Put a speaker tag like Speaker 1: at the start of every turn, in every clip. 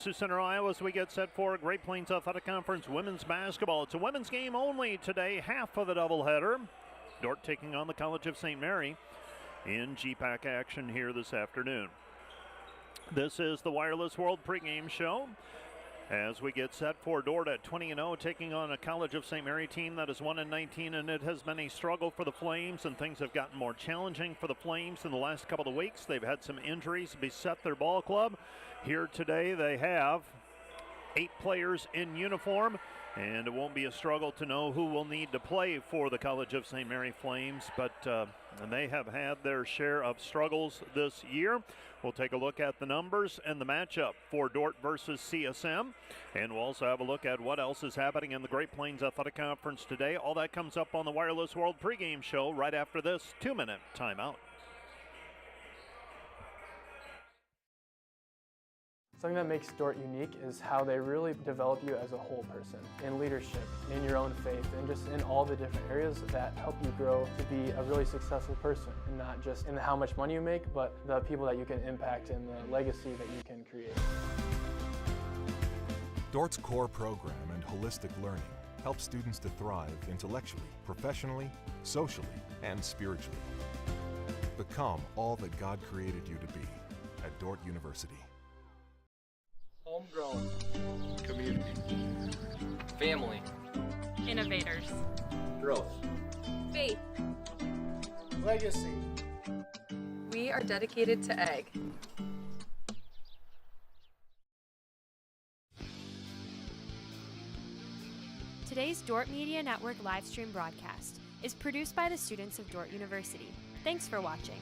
Speaker 1: To Center, Iowa, as we get set for Great Plains Athletic Conference women's basketball. It's a women's game only today, half of the doubleheader. Dordt taking on the College of St. Mary in GPAC action here this afternoon. This is the Wireless World pregame show as we get set for Dordt at 20-0, taking on a College of St. Mary team that is 1-19, and it has been a struggle for the Flames, and things have gotten more challenging for the Flames in the last couple of weeks. They've had some injuries beset their ball club. Here today they have 8 players in uniform, and it won't be a struggle to know who will need to play for the College of St. Mary Flames, but they have had their share of struggles this year. We'll take a look at the numbers and the matchup for Dordt versus CSM, and we'll also have a look at what else is happening in the Great Plains Athletic Conference today. All that comes up on the Wireless World pregame show right after this 2-minute timeout.
Speaker 2: Something that makes Dordt unique is how they really develop you as a whole person, in leadership, in your own faith, and just in all the different areas that help you grow to be a really successful person, and not just in how much money you make, but the people that you can impact and the legacy that you can create.
Speaker 3: Dordt's core program and holistic learning helps students to thrive intellectually, professionally, socially, and spiritually. Become all that God created you to be at Dordt University.
Speaker 4: Homegrown. Community.
Speaker 5: Family.
Speaker 6: Innovators.
Speaker 4: Growth.
Speaker 6: Faith.
Speaker 4: Legacy.
Speaker 6: We are dedicated to egg.
Speaker 7: Today's Dordt Media Network livestream broadcast is produced by the students of Dordt University. Thanks for watching.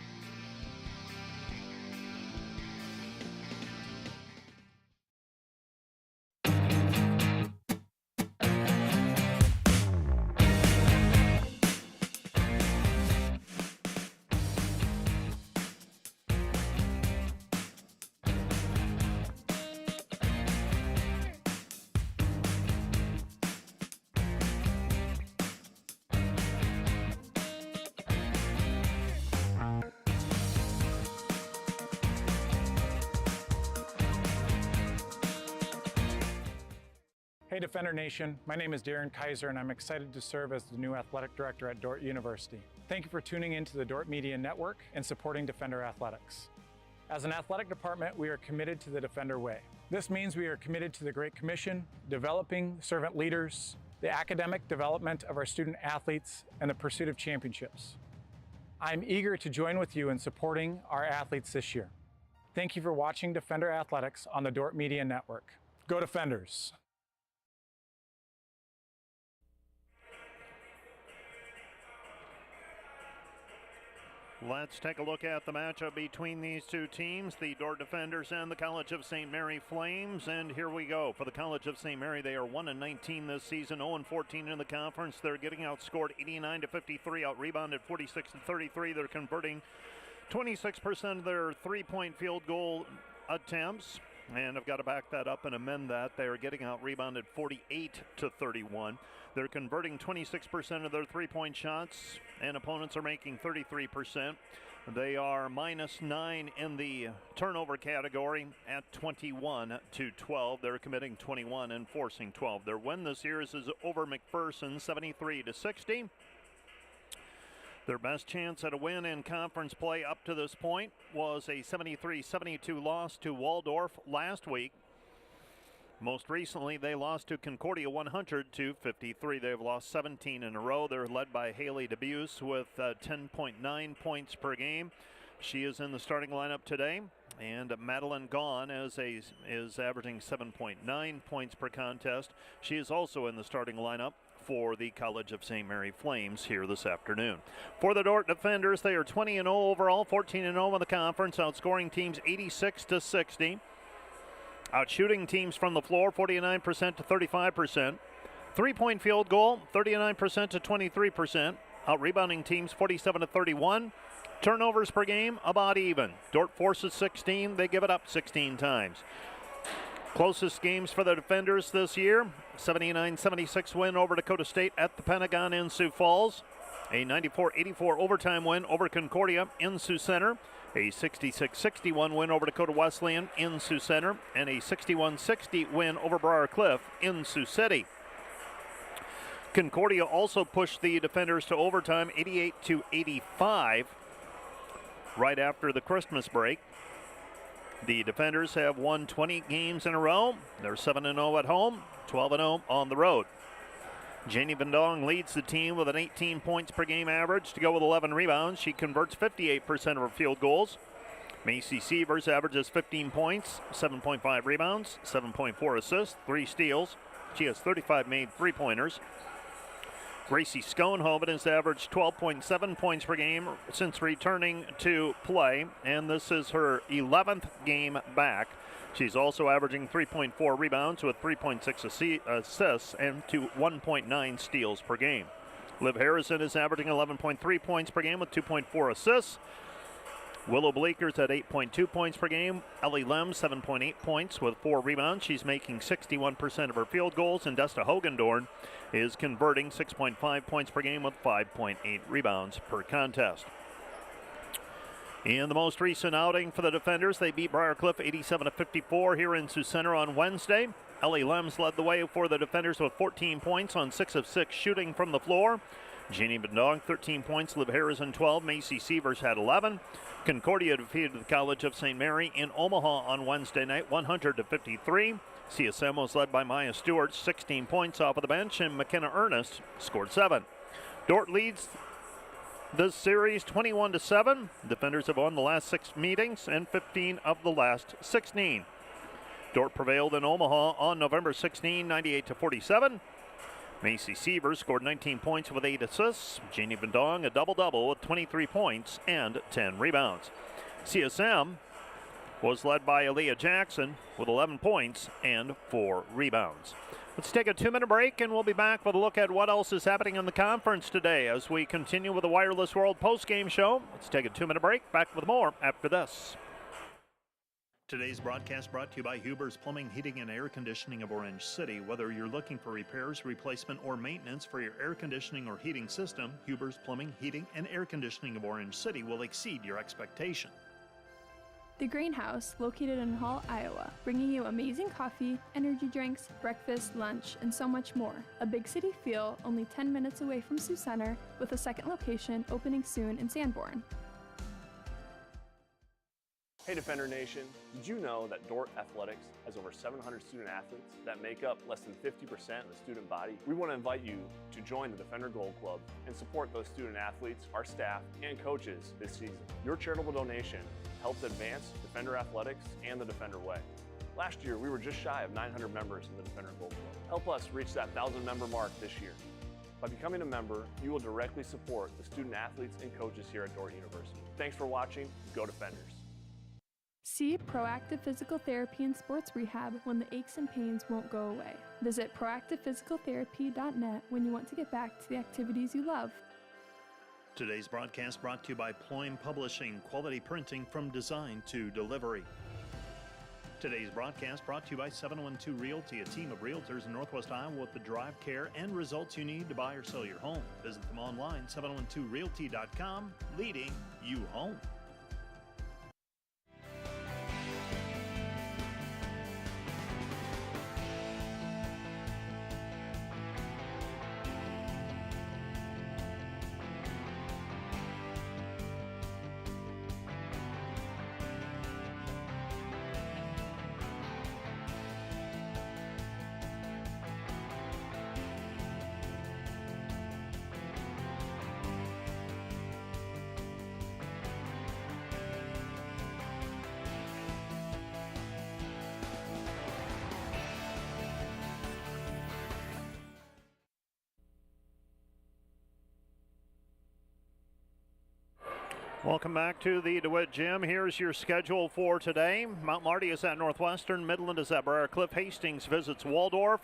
Speaker 8: Hey Defender Nation, my name is Darren Kaiser and I'm excited to serve as the new athletic director at Dordt University. Thank you for tuning in to the Dordt Media Network and supporting Defender Athletics. As an athletic department, we are committed to the Defender way. This means we are committed to the Great Commission, developing servant leaders, the academic development of our student athletes, and the pursuit of championships. I'm eager to join with you in supporting our athletes this year. Thank you for watching Defender Athletics on the Dordt Media Network. Go Defenders!
Speaker 1: Let's take a look at the matchup between these two teams, the Dordt Defenders and the College of St. Mary Flames. And here we go. For the College of St. Mary, they are 1-19 this season, 0-14 in the conference. They're getting outscored 89-53, out-rebounded 46-33. They're converting 26% of their three-point field goal attempts. And I've got to back that up and amend that. They are getting out-rebounded 48-31. They're converting 26% of their three-point shots, and opponents are making 33%. They are -9 in the turnover category at 21-12. They're committing 21 and forcing 12. Their win this year is over McPherson, 73-60. Their best chance at a win in conference play up to this point was a 73-72 loss to Waldorf last week. Most recently, they lost to Concordia 100-53. They've lost 17 in a row. They're led by Haley DeBuse with 10.9 points per game. She is in the starting lineup today. And Madeline Gaughan is averaging 7.9 points per contest. She is also in the starting lineup for the College of St. Mary Flames here this afternoon. For the Dordt Defenders, they are 20-0 overall, 14-0 in the conference, outscoring teams 86-60. Outshooting teams from the floor 49% to 35%. Three-point field goal 39% to 23%. Out-rebounding teams 47 to 31. Turnovers per game about even. Dordt forces 16, they give it up 16 times. Closest games for the Defenders this year, 79-76 win over Dakota State at the Pentagon in Sioux Falls. A 94-84 overtime win over Concordia in Sioux Center. A 66-61 win over Dakota Wesleyan in Sioux Center, and a 61-60 win over Briar Cliff in Sioux City. Concordia also pushed the defenders to overtime, 88-85, right after the Christmas break. The defenders have won 20 games in a row. They're 7-0 at home, 12-0 on the road. Janie Vendong leads the team with an 18 points per game average to go with 11 rebounds. She converts 58% of her field goals. Macy Sievers averages 15 points, 7.5 rebounds, 7.4 assists, 3 steals. She has 35 made three-pointers. Gracie Schoenhoven has averaged 12.7 points per game since returning to play, and this is her 11th game back. She's also averaging 3.4 rebounds with 3.6 assists and 1.9 steals per game. Liv Harrison is averaging 11.3 points per game with 2.4 assists. Willow Bleeker's at 8.2 points per game. Ellie Lem, 7.8 points with 4 rebounds. She's making 61% of her field goals. And Desta Hogendorn is converting 6.5 points per game with 5.8 rebounds per contest. In the most recent outing for the defenders, they beat Briar Cliff 87-54 here in Sioux Center on Wednesday. Ellie Lems led the way for the defenders with 14 points on 6 of 6 shooting from the floor. Jeannie Bedong, 13 points. Liv Harrison, 12. Macy Sievers had 11. Concordia defeated the College of St. Mary in Omaha on Wednesday night, 100-53. CSM was led by Maya Stewart, 16 points off of the bench, and McKenna Ernest scored 7. Dordt leads this series 21-7. Defenders have won the last 6 meetings and 15 of the last 16. Dordt prevailed in Omaha on November 16, 98-47. Macy Sievers scored 19 points with 8 assists. Jeannie Vendong a double-double with 23 points and 10 rebounds. CSM was led by Aaliyah Jackson with 11 points and 4 rebounds. Let's take a 2-minute break, and we'll be back with a look at what else is happening in the conference today as we continue with the Wireless World postgame show. Let's take a 2-minute break. Back with more after this. Today's broadcast brought to you by Huber's Plumbing, Heating, and Air Conditioning of Orange City. Whether you're looking for repairs, replacement, or maintenance for your air conditioning or heating system, Huber's Plumbing, Heating, and Air Conditioning of Orange City will exceed your expectation.
Speaker 9: The Greenhouse, located in Hall, Iowa, bringing you amazing coffee, energy drinks, breakfast, lunch, and so much more. A big city feel, only 10 minutes away from Sioux Center, with a second location opening soon in Sanborn.
Speaker 10: Hey Defender Nation, did you know that Dordt Athletics has over 700 student athletes that make up less than 50% of the student body? We want to invite you to join the Defender Gold Club and support those student athletes, our staff, and coaches this season. Your charitable donation helps advance Defender Athletics and the Defender Way. Last year, we were just shy of 900 members in the Defender Gold Club. Help us reach that 1,000 member mark this year. By becoming a member, you will directly support the student athletes and coaches here at Dordt University. Thanks for watching. Go Defenders.
Speaker 9: See Proactive Physical Therapy and Sports Rehab when the aches and pains won't go away. Visit proactivephysicaltherapy.net when you want to get back to the activities you love.
Speaker 1: Today's broadcast brought to you by Ployne Publishing, quality printing from design to delivery. Today's broadcast brought to you by 712 Realty, a team of realtors in Northwest Iowa with the drive, care, and results you need to buy or sell your home. Visit them online, 712realty.com, leading you home. Welcome back to the DeWitt Gym. Here's your schedule for today. Mount Marty is at Northwestern. Midland is at Briar Cliff. Hastings visits Waldorf.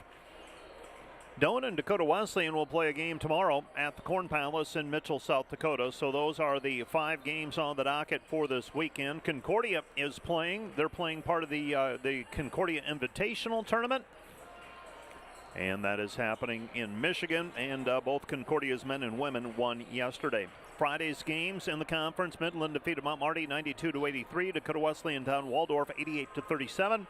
Speaker 1: Doan and Dakota Wesleyan will play a game tomorrow at the Corn Palace in Mitchell, South Dakota. So those are the 5 games on the docket for this weekend. Concordia is playing. They're playing part of the Concordia Invitational Tournament. And that is happening in Michigan. And both Concordia's men and women won yesterday. Friday's games in the conference, Midland defeated Mount Marty 92-83. Dakota Wesleyan down Waldorf 88-37.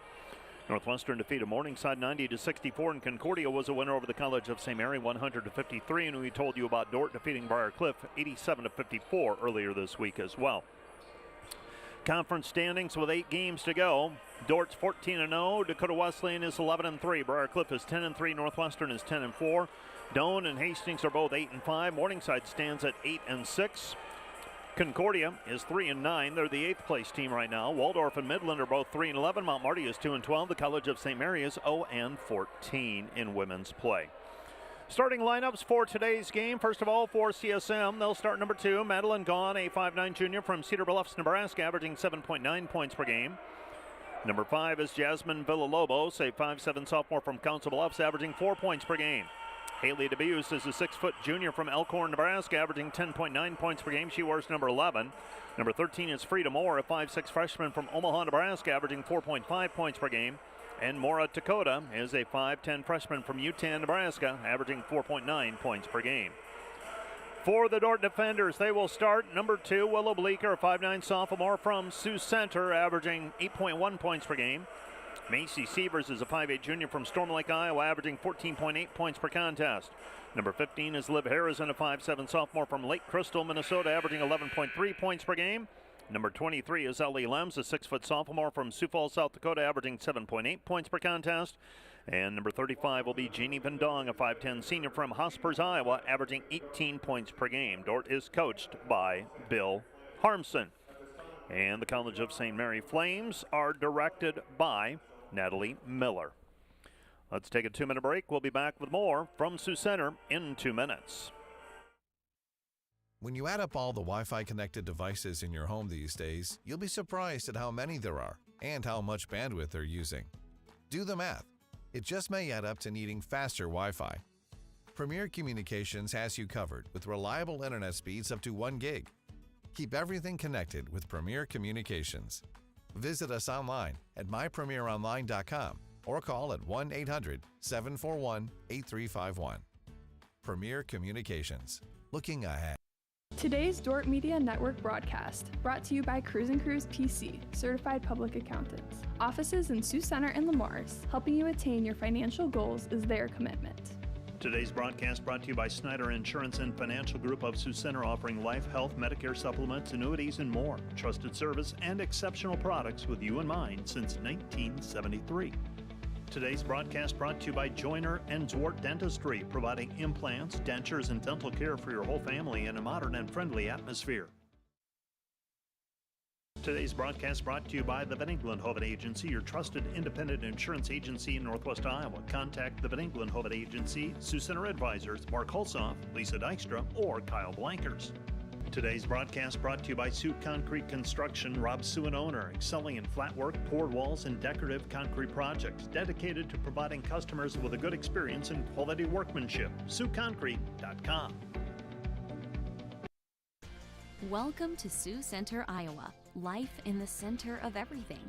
Speaker 1: Northwestern defeated Morningside 90-64, and Concordia was a winner over the College of St. Mary 100-53. And we told you about Dordt defeating Briarcliff 87-54 earlier this week as well. Conference standings with 8 games to go. Dordt's 14-0. Dakota Wesleyan is 11-3. Briarcliff is 10-3. Northwestern is 10-4. Doane and Hastings are both 8-5. Morningside stands at 8-6. Concordia is 3-9. They're the 8th place team right now. Waldorf and Midland are both 3-11. Mount Marty is 2-12. The College of St. Mary is 0-14 in women's play. Starting lineups for today's game. First of all, for CSM, they'll start number 2, Madeline Gaughan, a 5'9 junior from Cedar Bluffs, Nebraska, averaging 7.9 points per game. Number 5 is Jasmine Villalobos, a 5'7 sophomore from Council Bluffs, averaging 4 points per game. Haley DeBeus is a 6-foot junior from Elkhorn, Nebraska, averaging 10.9 points per game. She wears number 11. Number 13 is Frida Moore, a 5'6 freshman from Omaha, Nebraska, averaging 4.5 points per game. And Maura Takota is a 5'10 freshman from Utan, Nebraska, averaging 4.9 points per game. For the Dordt defenders, they will start number 2, Willow Bleeker, a 5'9 sophomore from Sioux Center, averaging 8.1 points per game. Macy Sievers is a 5'8 junior from Storm Lake, Iowa, averaging 14.8 points per contest. Number 15 is Liv Harrison, a 5'7 sophomore from Lake Crystal, Minnesota, averaging 11.3 points per game. Number 23 is Ellie Lems, a 6-foot sophomore from Sioux Falls, South Dakota, averaging 7.8 points per contest. And number 35 will be Jeannie Vendong, a 5'10 senior from Hospers, Iowa, averaging 18 points per game. Dordt is coached by Bill Harmson. And the College of St. Mary Flames are directed by Natalie Miller. Let's take a 2-minute break. We'll be back with more from Sioux Center in 2 minutes.
Speaker 11: When you add up all the Wi-Fi connected devices in your home these days, you'll be surprised at how many there are and how much bandwidth they're using. Do the math. It just may add up to needing faster Wi-Fi. Premier Communications has you covered with reliable internet speeds up to 1 gig. Keep everything connected with Premier Communications. Visit us online at mypremieronline.com or call at 1-800-741-8351. Premier Communications. Looking ahead.
Speaker 9: Today's Dordt Media Network broadcast, brought to you by Cruise & Cruise PC, certified public accountants. Offices in Sioux Center and Lamars, helping you attain your financial goals is their commitment.
Speaker 1: Today's broadcast brought to you by Snyder Insurance and Financial Group of Sioux Center, offering life, health, Medicare supplements, annuities, and more. Trusted service and exceptional products with you in mind since 1973. Today's broadcast brought to you by Joyner and Zwart Dentistry, providing implants, dentures, and dental care for your whole family in a modern and friendly atmosphere. Today's broadcast brought to you by the Van Engelen-Hoven Agency, your trusted independent insurance agency in Northwest Iowa. Contact the Van Engelen-Hoven Agency, Sioux Center Advisors, Mark Hulsoff, Lisa Dykstra, or Kyle Blankers. Today's broadcast brought to you by Sioux Concrete Construction, Rob Sioux and owner, excelling in flat work, poured walls, and decorative concrete projects, dedicated to providing customers with a good experience and quality workmanship. SiouxConcrete.com.
Speaker 12: Welcome to Sioux Center, Iowa. Life in the center of everything.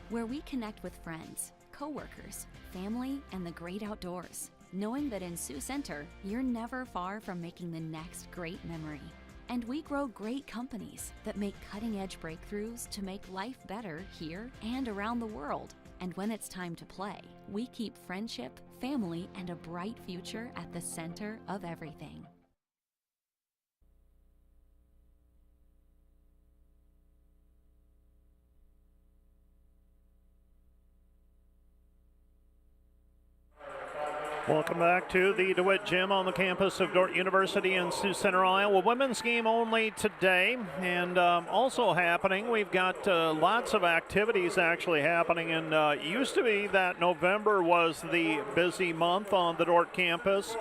Speaker 12: Where we connect with friends, coworkers, family, and the great outdoors. Knowing that in Sioux Center, you're never far from making the next great memory. And we grow great companies that make cutting-edge breakthroughs to make life better here and around the world. And when it's time to play, we keep friendship, family, and a bright future at the center of everything.
Speaker 1: Welcome back to the DeWitt Gym on the campus of Dordt University in Sioux Center, Iowa. Women's game only today, and also happening. We've got lots of activities actually happening, and it used to be that November was the busy month on the Dordt campus,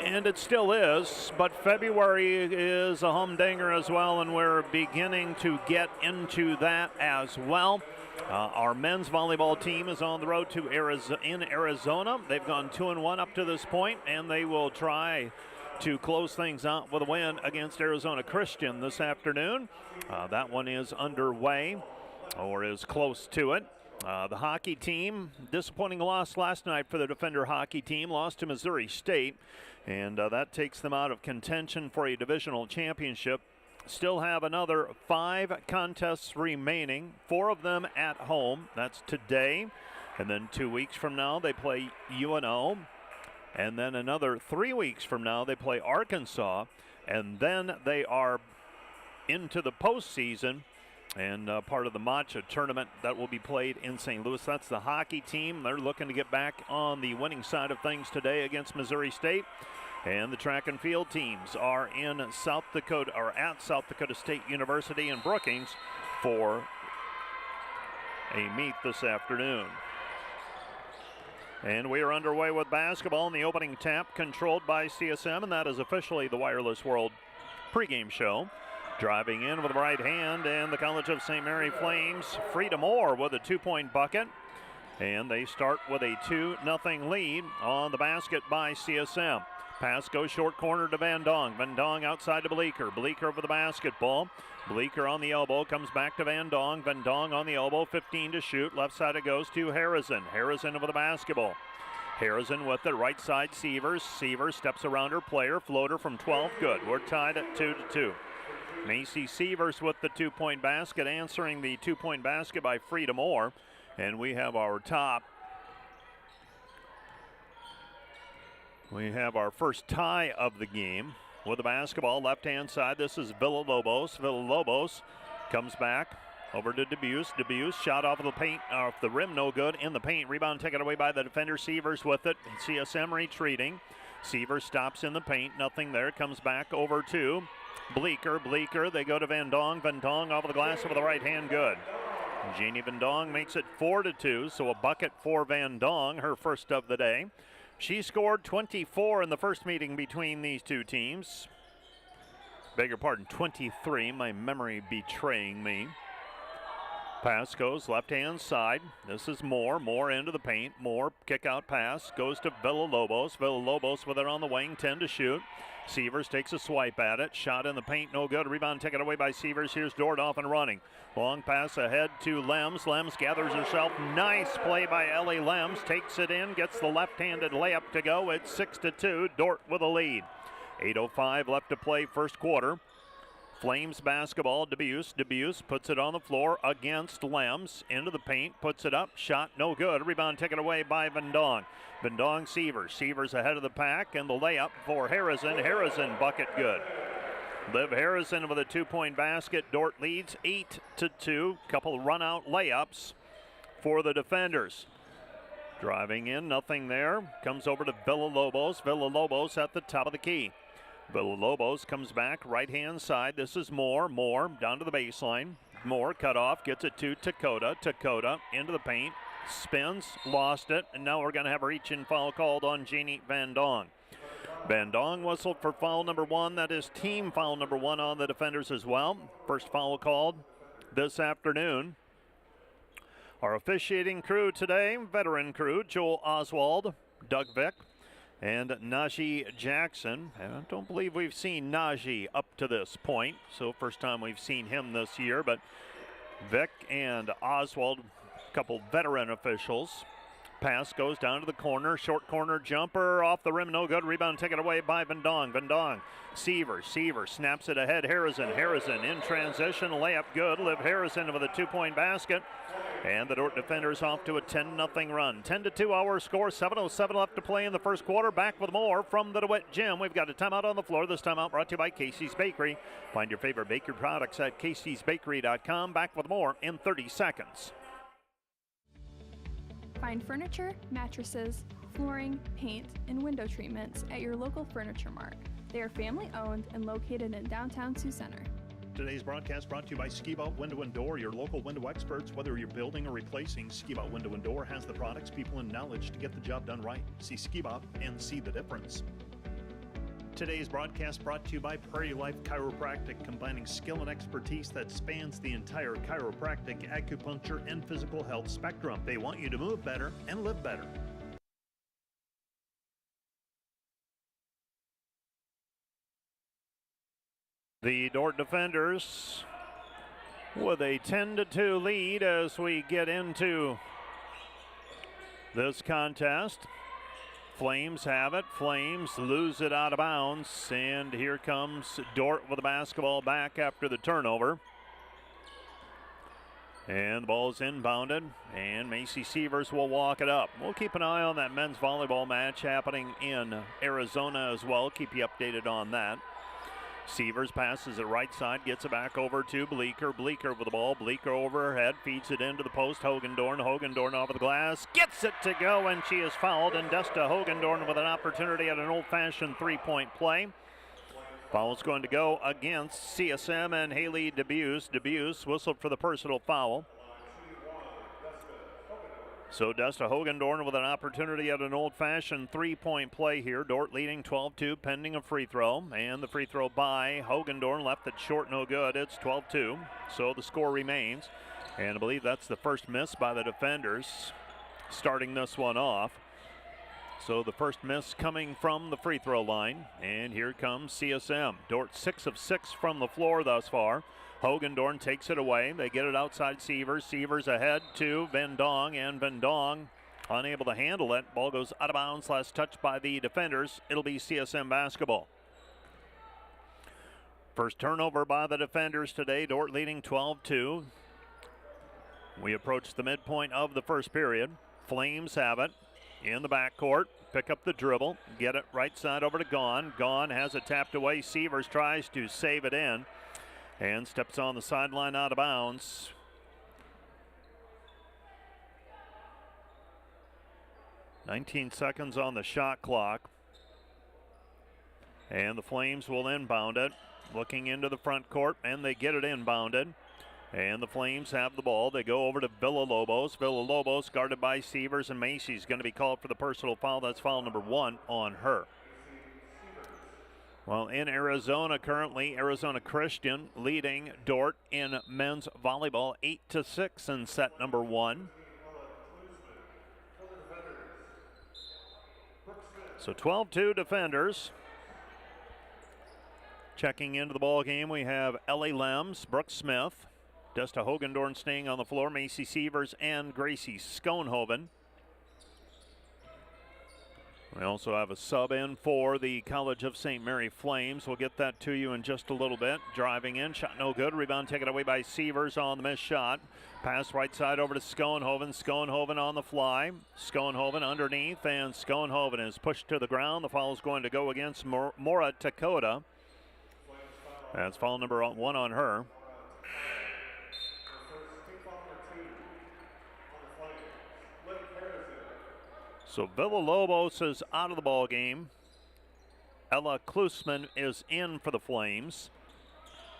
Speaker 1: and it still is, but February is a humdinger as well, and we're beginning to get into that as well. Our men's volleyball team is on the road to Arizona. They've gone 2-1 up to this point, and they will try to close things out with a win against Arizona Christian this afternoon. That one is underway, or is close to it. The hockey team, disappointing loss last night for the Defender hockey team, lost to Missouri State, and that takes them out of contention for a divisional championship. Still have another 5 contests remaining, 4 of them at home. That's today, and then 2 weeks from now they play UNO, and then another 3 weeks from now they play Arkansas, and then they are into the postseason and part of the matcha tournament that will be played in St. Louis. That's the hockey team. They're looking to get back on the winning side of things today against Missouri State. And the track and field teams are in South Dakota, or at South Dakota State University in Brookings for a meet this afternoon. And we are underway with basketball in the opening tap, controlled by CSM, and that is officially the Wireless World pregame show. Driving in with the right hand, and the College of St. Mary Flames, Frida Moore with a 2-point bucket. And they start with a 2-0 lead on the basket by CSM. Pass goes short corner to Van Dong. Van Dong outside to Bleeker. Bleeker over the basketball. Bleeker on the elbow, comes back to Van Dong. Van Dong on the elbow, 15 to shoot. Left side it goes to Harrison. Harrison over the basketball. Harrison with the right side, Severs. Severs steps around her player. Floater from 12, good. We're tied at 2-2. Macy Severs with the 2-point basket, answering the 2-point basket by Frida Moore. And we have our top. We have our first tie of the game with the basketball, left-hand side. This is Villalobos. Villalobos comes back over to Debuse. Debuse shot off of the paint, off the rim, no good. In the paint, rebound taken away by the defender. Severs with it. CSM retreating. Severs stops in the paint, nothing there. Comes back over to Bleeker. Bleeker, they go to Van Dong. Van Dong off of the glass over the right hand, good. Jeannie Van Dong makes it 4-2, so a bucket for Van Dong, her first of the day. She scored 24 in the first meeting between these two teams. Beg your pardon, 23, my memory betraying me. Pass goes left-hand side. This is Moore. Moore into the paint. Moore kick-out pass goes to Villalobos. Villalobos with it on the wing, 10 to shoot. Severs takes a swipe at it. Shot in the paint, no good. Rebound taken away by Severs. Here's Dordt off and running. Long pass ahead to Lems. Lems gathers herself. Nice play by Ellie Lems. Takes it in, gets the left-handed layup to go. It's 6-2. Dordt with a lead. 8:05 left to play first quarter. Flames basketball, Debuse. Debuse puts it on the floor against Lems. Into the paint, puts it up. Shot no good. Rebound taken away by Van Dong. Van Dong, Severs. Severs ahead of the pack, and the layup for Harrison. Harrison, bucket good. Liv Harrison with a 2-point basket. Dordt leads 8-2. Couple run-out layups for the defenders. Driving in, nothing there. Comes over to Villalobos. Villalobos at the top of the key. Villalobos comes back, right-hand side. This is Moore. Moore down to the baseline. Moore cut off, gets it to Takota. Takota into the paint. Spins, lost it, and now we're going to have a reach-in foul called on Jeannie Van Dong. Van Dong whistled for foul number 1. That is team foul number 1 on the defenders as well. First foul called this afternoon. Our officiating crew today, veteran crew, Joel Oswald, Doug Vick, and Najee Jackson. And I don't believe we've seen Najee up to this point, so first time we've seen him this year, but Vick and Oswald, couple veteran officials. Pass goes down to the corner. Short corner jumper off the rim. No good. Rebound taken away by Van Dong. Van Dong. Severs snaps it ahead. Harrison in transition. Layup good. Liv Harrison with a 2-point basket. And the Dordt defenders off to a 10-0 run. 10-2 our score. 7:07 left to play in the first quarter. Back with more from the DeWitt Gym. We've got a timeout on the floor. This timeout brought to you by Casey's Bakery. Find your favorite bakery products at caseysbakery.com. Back with more in 30 seconds.
Speaker 9: Find furniture, mattresses, flooring, paint, and window treatments at your local Furniture Mart. They are family-owned and located in downtown Sioux Center.
Speaker 1: Today's broadcast brought to you by Ski-Bout Window and Door, your local window experts. Whether you're building or replacing, Ski-Bout Window and Door has the products, people, and knowledge to get the job done right. See Ski-Bout and see the difference. Today's broadcast brought to you by Prairie Life Chiropractic, combining skill and expertise that spans the entire chiropractic, acupuncture, and physical health spectrum. They want you to move better and live better. The Dordt defenders with a 10-2 lead as we get into this contest. Flames have it. Flames lose it out of bounds. And here comes Dordt with the basketball back after the turnover. And the ball is inbounded, and Macy Sievers will walk it up. We'll keep an eye on that men's volleyball match happening in Arizona as well. Keep you updated on that. Sievers passes it right side, gets it back over to Bleeker. Bleeker with the ball. Bleeker overhead, feeds it into the post. Hogendorn. Hogendorn off of the glass. Gets it to go, and she is fouled. And Desta Hogendorn with an opportunity at an old-fashioned three-point play. Foul's going to go against CSM and Haley Debuse. Debuse whistled for the personal foul. So Desta Hogendorn with an opportunity at an old-fashioned three-point play here. Dordt leading 12-2 pending a free throw. And the free throw by Hogendorn left it short, no good. It's 12-2. So the score remains. And I believe that's the first miss by the defenders starting this one off. So the first miss coming from the free throw line. And here comes CSM. Dordt 6 of 6 from the floor thus far. Hogendorn takes it away. They get it outside Sievers. Sievers ahead to Vendong, and Vendong unable to handle it. Ball goes out of bounds, last touched by the defenders. It'll be CSM basketball. First turnover by the defenders today. Dordt leading 12-2. We approach the midpoint of the first period. Flames have it in the backcourt. Pick up the dribble. Get it right side over to Gahn. Gahn has it tapped away. Sievers tries to save it in and steps on the sideline out of bounds. "19 seconds on the shot clock. And the Flames will inbound it. Looking into the front court, and they get it inbounded. And the Flames have the ball. They go over to Villalobos. Villalobos guarded by Sievers, and Macy's going to be called for the personal foul. That's foul number 1 on her. Well, in Arizona currently, Arizona Christian leading Dordt in men's volleyball 8-6 in set number 1. So 12-2 defenders. Checking into the ball game, we have Ellie Lems, Brooke Smith, Desta Hogendorn staying on the floor, Macy Sievers, and Gracie Schoenhoven. We also have a sub in for the College of St. Mary Flames. We'll get that to you in just a little bit. Driving in, shot no good. Rebound taken away by Sievers on the missed shot. Pass right side over to Schoenhoven. Schoenhoven on the fly. Schoenhoven underneath, and Schoenhoven is pushed to the ground. The foul is going to go against Mora Takota. That's foul number 1 on her. So Villalobos is out of the ball game. Ella Klusman is in for the Flames.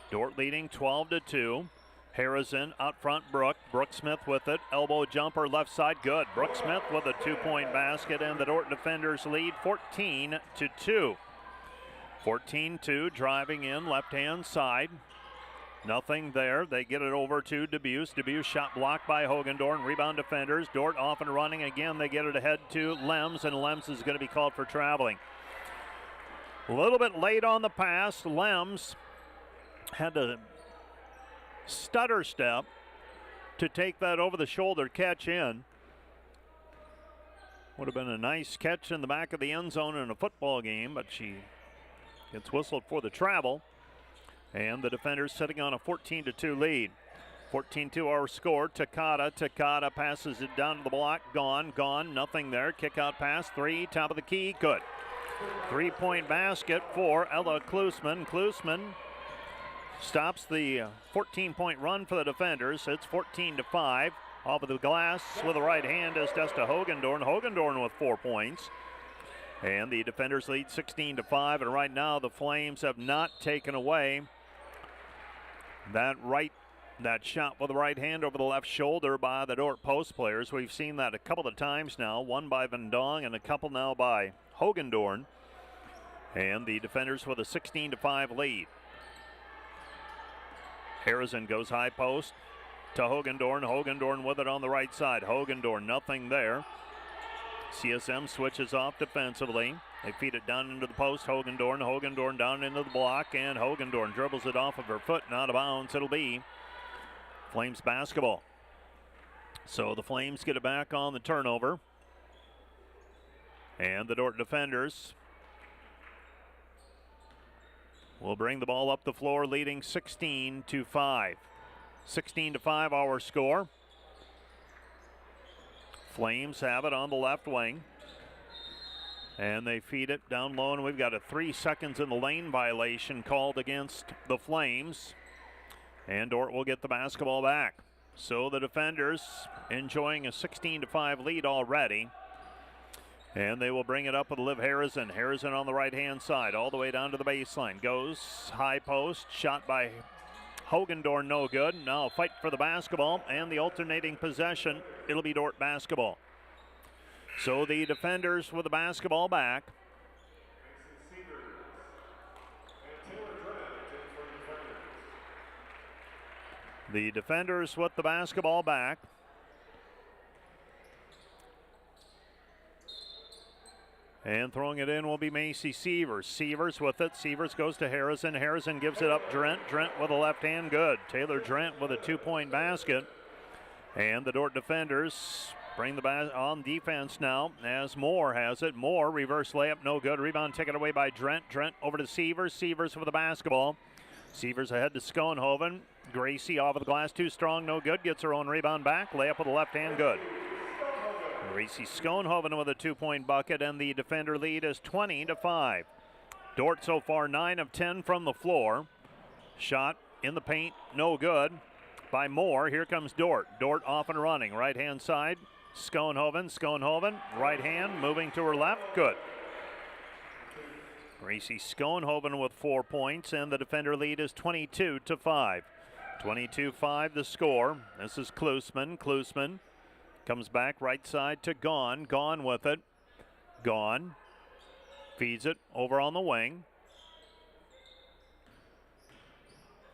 Speaker 1: Dordt leading 12-2. Harrison out front, Brooke. Brooke Smith with it. Elbow jumper left side, good. Brooke Smith with a 2-point basket, and the Dordt defenders lead 14-2. 14-2, driving in left-hand side. Nothing there. They get it over to Debuse. Debuse shot blocked by Hogendorn. Rebound defenders. Dordt off and running again. They get it ahead to Lems, and Lems is going to be called for traveling. A little bit late on the pass. Lems had to stutter step to take that over the shoulder catch in. Would have been a nice catch in the back of the end zone in a football game, but she gets whistled for the travel. And the defenders sitting on a 14-2 lead. 14-2 our score. Takata passes it down to the block. Gone. Nothing there. Kick out pass. 3. Top of the key. Good. 3-point basket for Ella Klusman. Klusman stops the 14-point run for the defenders. It's 14-5. Off of the glass with the right hand is Desta Hogendorn. Hogendorn with 4 points. And the defenders lead 16-5. And right now the Flames have not taken away that shot with the right hand over the left shoulder by the Dordt post players. We've seen that a couple of times now, one by Vendong and a couple now by Hogendorn. And the defenders with a 16-5 lead. Harrison goes high post to Hogendorn. Hogendorn with it on the right side. Hogendorn, nothing there. CSM switches off defensively. They feed it down into the post. Hogendorn down into the block, and Hogendorn dribbles it off of her foot and out of bounds. It'll be Flames basketball. So the Flames get it back on the turnover. And the Dordt defenders will bring the ball up the floor, leading 16-5. 16-5 our score. Flames have it on the left wing. And they feed it down low, and we've got a 3 seconds in the lane violation called against the Flames. And Dordt will get the basketball back. So the defenders enjoying a 16-5 lead already. And they will bring it up with Liv Harrison. Harrison on the right-hand side, all the way down to the baseline. Goes high post, shot by Hogendorn, no good. Now fight for the basketball and the alternating possession. It'll be Dordt basketball. So the defenders with the basketball back. The defenders with the basketball back. And throwing it in will be Macy Sievers. Sievers with it. Sievers goes to Harrison. Harrison gives it up Drent. Drent with a left hand, good. Taylor Drent with a 2-point basket. And the Dordt defenders bring the on defense now as Moore has it. Moore, reverse layup, no good. Rebound taken away by Drent. Drent over to Sievers. Sievers for the basketball. Sievers ahead to Schoenhoven. Gracie off of the glass, too strong, no good. Gets her own rebound back. Layup with the left hand, good. Gracie Schoenhoven with a 2-point bucket, and the defender lead is 20-5. Dordt so far 9 of 10 from the floor. Shot in the paint, no good by Moore. Here comes Dordt. Dordt off and running. Right-hand side, Schoenhoven. Schoenhoven, right hand, moving to her left, good. Gracie Schoenhoven with 4 points, and the defender lead is 22-5. 22-5 the score. This is Klusman. Klusman comes back right side to Gahn. Gahn with it. Gahn feeds it over on the wing.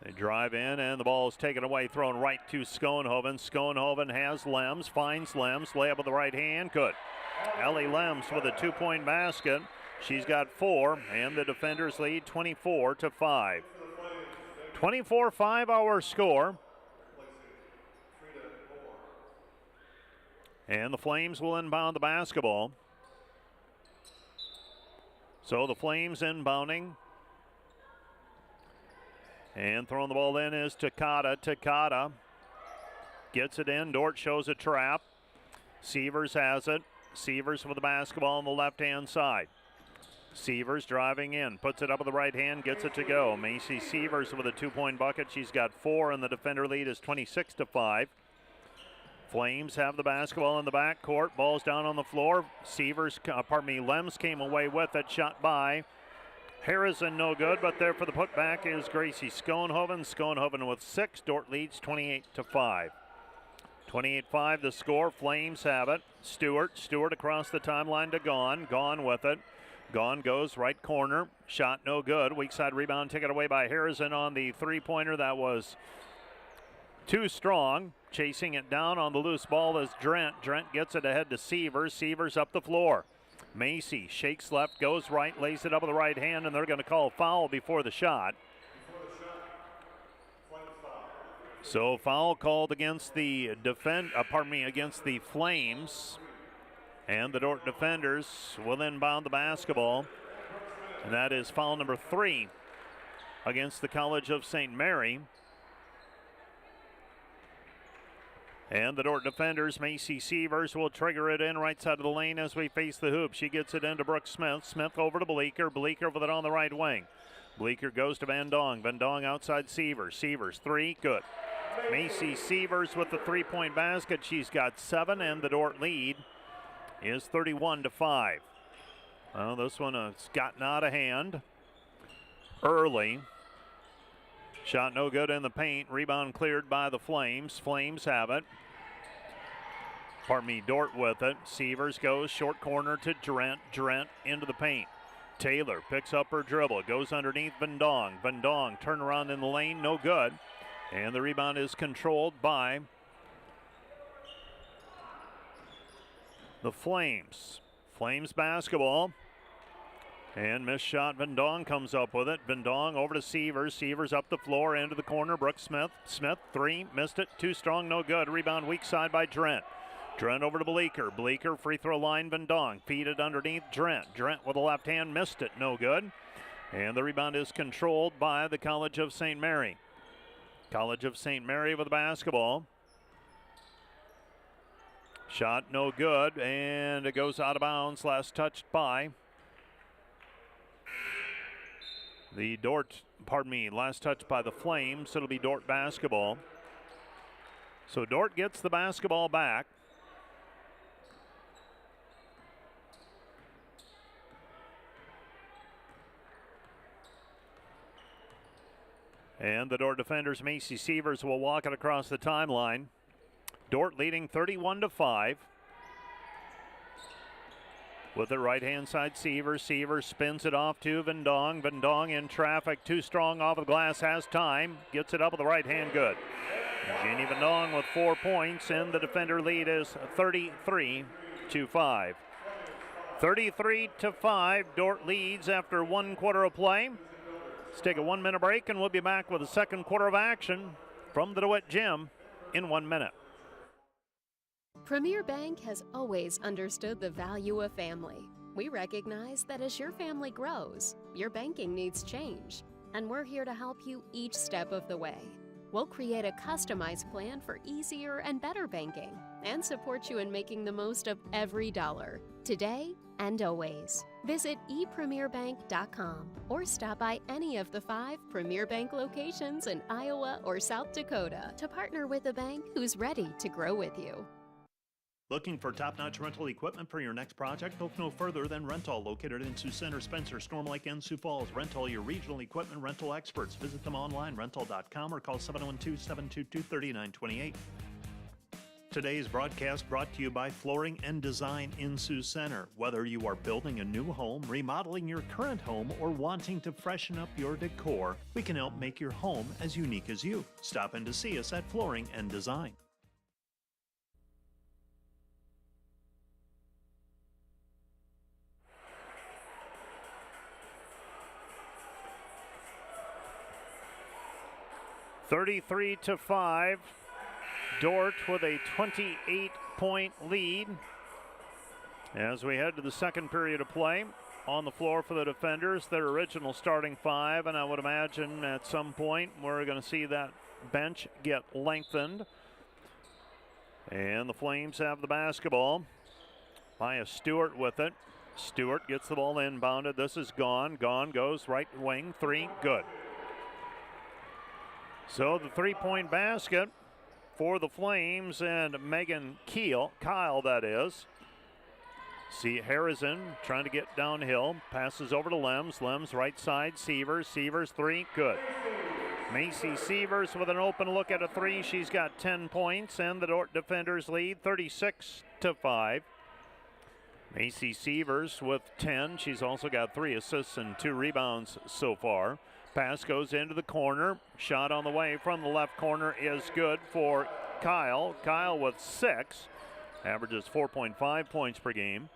Speaker 1: They drive in, and the ball is taken away, thrown right to Schoenhoven. Schoenhoven has Lems, finds Lems, layup with the right hand, good. Ellie Lems with a 2-point basket. She's got 4, and the defenders lead 24-5. 24-5 our score. And the Flames will inbound the basketball. So the Flames inbounding. And throwing the ball in is Takata. Takata gets it in. Dordt shows a trap. Sievers has it. Sievers with the basketball on the left-hand side. Sievers driving in, puts it up with the right hand, gets it to go. Macy Sievers with a 2-point bucket. She's got 4, and the defender lead is 26-5. Flames have the basketball in the backcourt. Ball's down on the floor. Lems came away with it. Shot by Harrison, no good, but there for the putback is Gracie Schoenhoven. Schoenhoven with 6. Dordt leads 28-5. 28-5 the score. Flames have it. Stewart across the timeline to Gahn. Gahn with it. Gahn goes right corner. Shot no good. Weak side rebound taken away by Harrison on the 3-pointer. That was too strong. Chasing it down on the loose ball is Drent. Drent gets it ahead to Sievers. Sievers up the floor. Macy shakes left, goes right, lays it up with the right hand, and they're going to call foul before the shot. So foul called against the against the Flames. And the Dordt defenders will inbound the basketball. And that is foul number 3 against the College of St. Mary. And the Dordt defenders, Macy Sievers, will trigger it in right side of the lane as we face the hoop. She gets it into Brooke Smith. Smith over to Bleeker. Bleeker with it on the right wing. Bleeker goes to Van Dong. Van Dong outside Sievers. Sievers, 3, good. Macy Sievers with the 3-point basket. She's got 7, and the Dordt lead is 31-5. Well, this one has gotten out of hand early. Shot no good in the paint. Rebound cleared by the Flames. Flames have it. Dordt with it. Sievers goes short corner to Drent. Drent into the paint. Taylor picks up her dribble. Goes underneath Van Dong. Van Dong turn around in the lane. No good. And the rebound is controlled by the Flames. Flames basketball. And missed shot. Vendong comes up with it. Vendong over to Sievers. Sievers up the floor into the corner. Brooks Smith. Smith, three. Missed it. Too strong. No good. Rebound weak side by Drent. Drent over to Bleeker. Bleeker free throw line. Vendong. Feed it underneath Drent. Drent with a left hand. Missed it. No good. And the rebound is controlled by the College of St. Mary. College of St. Mary with the basketball. Shot no good. And it goes out of bounds. Last touched by the Dordt, last touch by the Flames. It'll be Dordt basketball. So Dordt gets the basketball back. And the Dordt defenders, Macy Sievers, will walk it across the timeline. Dordt leading 31-5. With the right-hand side, Sievers. Sievers spins it off to Vendong. Vendong in traffic, too strong off the glass, has time. Gets it up with the right hand, good. Jeannie Vendong with 4 points, and the defender lead is 33-5. 33-5, Dordt leads after 1 quarter of play. Let's take a 1 minute break, and we'll be back with the second quarter of action from the DeWitt Gym in 1 minute.
Speaker 13: Premier Bank has always understood the value of family. We recognize that as your family grows, your banking needs change, and we're here to help you each step of the way. We'll create a customized plan for easier and better banking and support you in making the most of every dollar, today and always. Visit epremierbank.com or stop by any of the 5 Premier Bank locations in Iowa or South Dakota to partner with a bank who's ready to grow with you.
Speaker 1: Looking for top-notch rental equipment for your next project? Look no further than Rental, located in Sioux Center, Spencer, Storm Lake, and Sioux Falls. Rental, your regional equipment rental experts. Visit them online, rental.com, or call 712-722-3928. Today's broadcast brought to you by Flooring and Design in Sioux Center. Whether you are building a new home, remodeling your current home, or wanting to freshen up your decor, we can help make your home as unique as you. Stop in to see us at Flooring and Design. (33-5). Dordt with a 28-point lead as we head to the second period of play. On the floor for the defenders, their original starting 5, and I would imagine at some point we're going to see that bench get lengthened. And the Flames have the basketball. Maya Stewart with it. Stewart gets the ball inbounded. This is Gone. Gone goes right wing. 3, good. So the 3-point basket for the Flames and Megan Kyle that is. See Harrison trying to get downhill. Passes over to Lems. Lems right side. Sievers. Sievers 3, good. Macy Sievers with an open look at a 3. She's got 10 points, and the Dordt defenders lead 36-5. Macy Sievers with 10. She's also got 3 assists and 2 rebounds so far. Pass goes into the corner. Shot on the way from the left corner is good for Kyle. Kyle with 6. Averages 4.5 points per game.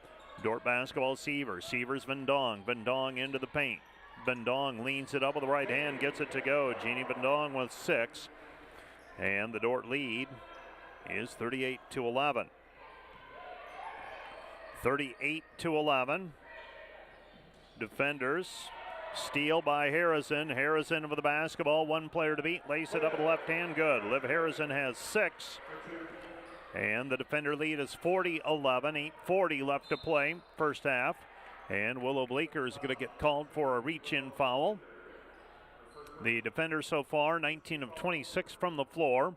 Speaker 1: Dordt basketball, Sievers. Sievers, Vendong. Vendong into the paint. Vendong leans it up with the right hand, gets it to go. Jeannie Vendong with 6. And the Dordt lead is 38-11. 38-11. Defenders. Steal by Harrison. Harrison with the basketball. 1 player to beat. Lace it up with the left hand. Good. Liv Harrison has 6. And the defender lead is 40-11. 8:40 left to play. First half. And Willow Bleeker is going to get called for a reach-in foul. The defender so far, 19 of 26 from the floor.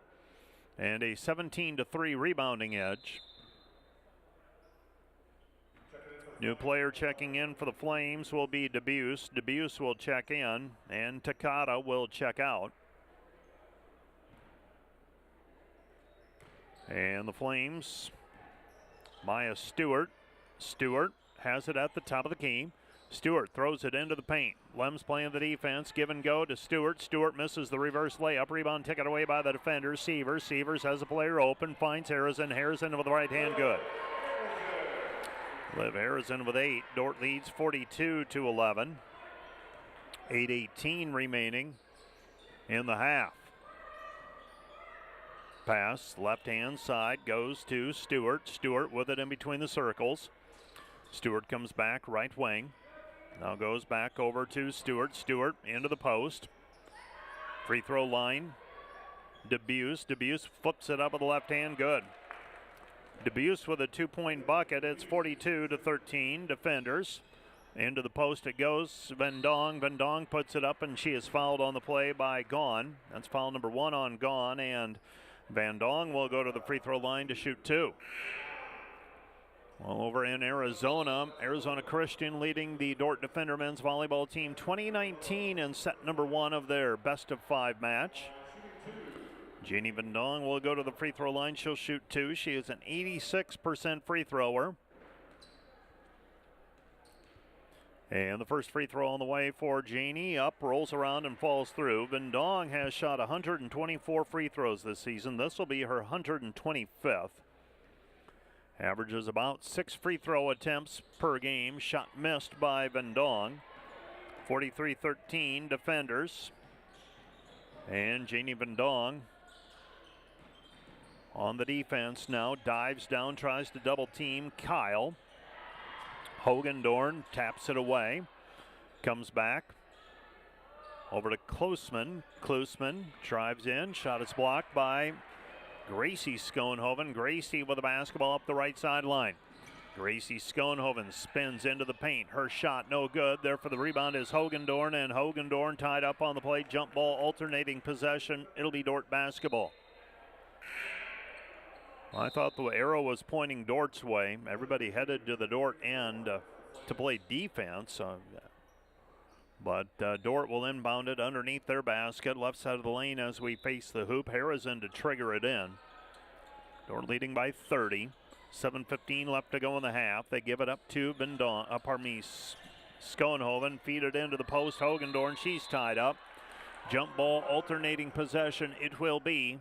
Speaker 1: And a 17-3 rebounding edge. New player checking in for the Flames will be Debuse. Debuse will check in, and Takata will check out. And the Flames, Maya Stewart. Stewart has it at the top of the key. Stewart throws it into the paint. Lems playing the defense. Give and go to Stewart. Stewart misses the reverse layup. Rebound taken away by the defender. Sievers. Sievers has a player open. Finds Harrison. Harrison with the right hand. Good. Liv Harrison with 8. Dordt leads 42-11. 8:18 remaining in the half. Pass, left-hand side, goes to Stewart. Stewart with it in between the circles. Stewart comes back right wing. Now goes back over to Stewart. Stewart into the post. Free throw line. Debuse. Debuse flips it up with the left hand. Good. Debuse with a 2-point bucket. It's 42-13. Defenders. Into the post it goes. Vendong. Vendong puts it up, and she is fouled on the play by Gaughan. That's foul number 1 on Gaughan, and Vendong will go to the free throw line to shoot 2. Well, over in Arizona, Arizona Christian leading the Dordt Defender men's volleyball team 2019 in set number 1 of their best-of-5 match. Jeannie Vendong will go to the free throw line. She'll shoot 2. She is an 86% free thrower. And the first free throw on the way for Jeannie. Up, rolls around, and falls through. Vendong has shot 124 free throws this season. This will be her 125th. Averages about 6 free throw attempts per game. Shot missed by Vendong. 43-13 defenders. And Jeannie Vendong on the defense now. Dives down, tries to double team Kyle. Hogendorn taps it away. Comes back. Over to Kloosman. Kloosman drives in. Shot is blocked by Gracie Schoenhoven. Gracie with the basketball up the right sideline. Gracie Schoenhoven spins into the paint. Her shot no good. There for the rebound is Hogendorn, and Hogendorn tied up on the play. Jump ball, alternating possession. It'll be Dordt basketball. I thought the arrow was pointing Dordt's way. Everybody headed to the Dordt end to play defense. But Dordt will inbound it underneath their basket. Left side of the lane as we face the hoop. Harrison to trigger it in. Dordt leading by 30. 7:15 left to go in the half. They give it up to Schoenhoven. Feed it into the post. Hogendorn, she's tied up. Jump ball, alternating possession. It will be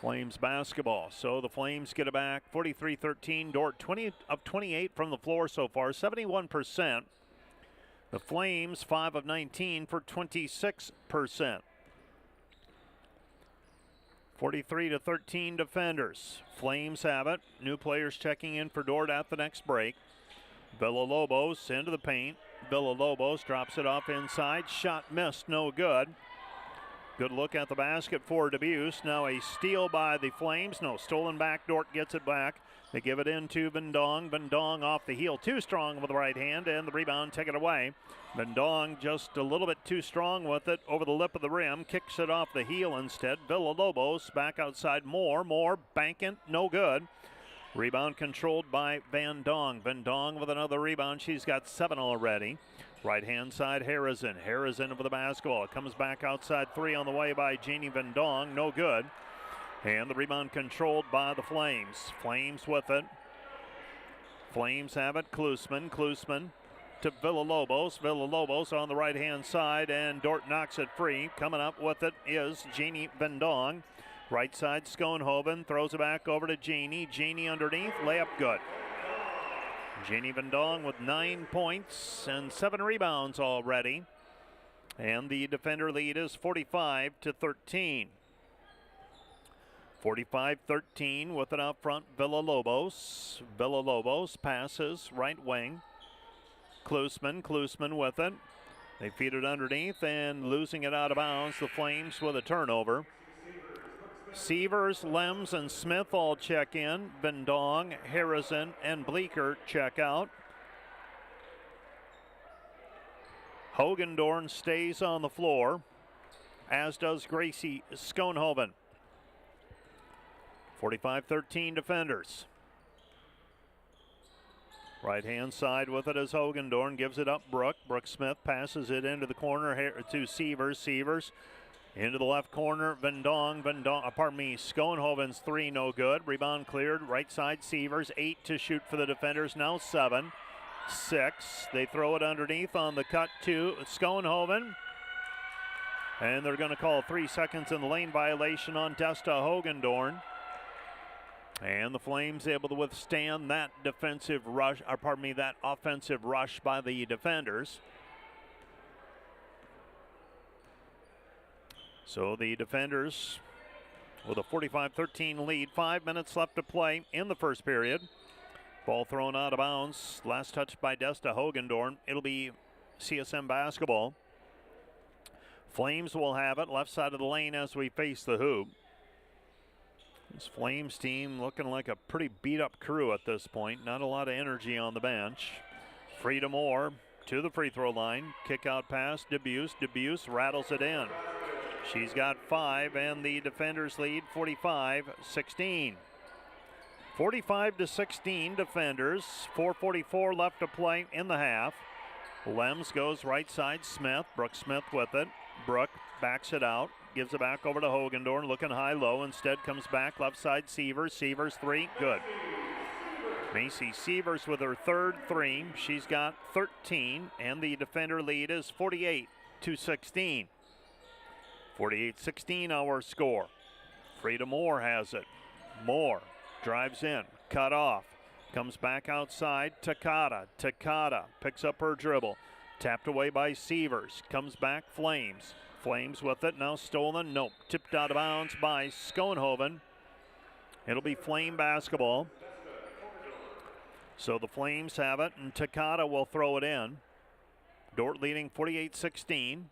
Speaker 1: Flames basketball. So the Flames get it back. 43-13. Dordt 20 of 28 from the floor so far. 71%. The Flames 5 of 19 for 26%. 43-13 defenders. Flames have it. New players checking in for Dordt at the next break. Villalobos into the paint. Villalobos drops it off inside. Shot missed, no good. Good look at the basket for Debuse. Now a steal by the Flames. No, stolen back. Dordt gets it back. They give it in to Vendong. Vendong off the heel. Too strong with the right hand, and the rebound taken away. Vendong just a little bit too strong with it over the lip of the rim. Kicks it off the heel instead. Villalobos back outside. More. Banking. No good. Rebound controlled by Vendong. Vendong with another rebound. She's got 7 already. Right-hand side, Harrison. Harrison with the basketball. It comes back outside 3 on the way by Jeannie Vendong. No good. And the rebound controlled by the Flames. Flames with it. Flames have it. Kloosman to Villalobos. Villalobos on the right-hand side, and Dordt knocks it free. Coming up with it is Jeannie Vendong. Right side, Schoenhoven throws it back over to Jeannie. Jeannie underneath, layup good. Jeannie Vendong with 9 points and 7 rebounds already. And the defender lead is 45-13. 45-13 with it out front, Villalobos. Villalobos passes right wing. Kloosman with it. They feed it underneath and losing it out of bounds. The Flames with a turnover. Sievers, Lems, and Smith all check in. Vendong, Harrison, and Bleeker check out. Hogendorn stays on the floor, as does Gracie Schoenhoven. 45-13 defenders. Right-hand side with it as Hogendorn gives it up. Brooke Smith passes it into the corner to Sievers. Sievers into the left corner. Schoenhoven's 3 no good. Rebound cleared. Right side, Sievers. 8 to shoot for the defenders. Now 7. 6. They throw it underneath on the cut to Schoenhoven. And they're going to call 3 seconds in the lane violation on Desta Hogendorn. And the Flames able to withstand that defensive rush, or pardon me, that offensive rush by the defenders. So the defenders with a 45-13 lead. 5 minutes left to play in the first period. Ball thrown out of bounds. Last touch by Desta Hogendorn. It'll be CSM basketball. Flames will have it left side of the lane as we face the hoop. This Flames team looking like a pretty beat up crew at this point. Not a lot of energy on the bench. Frida Moore to the free throw line. Kick out pass, Debuse. Debuse rattles it in. She's got 5 and the defenders lead 45-16. 45-16 defenders. 4:44 left to play in the half. Lems goes right side, Smith. Brooke Smith with it. Brooke backs it out. Gives it back over to Hogendorn, looking high-low. Instead comes back left side, Sievers. Sievers 3, good. Macy Sievers with her third 3. She's got 13, and the defender lead is 48-16. 48-16 our score. Frida Moore has it. Moore drives in, cut off. Comes back outside, Takata. Takata picks up her dribble. Tapped away by Sievers. Comes back, Flames. Flames with it, now stolen, nope. Tipped out of bounds by Schoenhoven. It'll be Flame basketball. So the Flames have it, and Takata will throw it in. Dordt leading 48-16.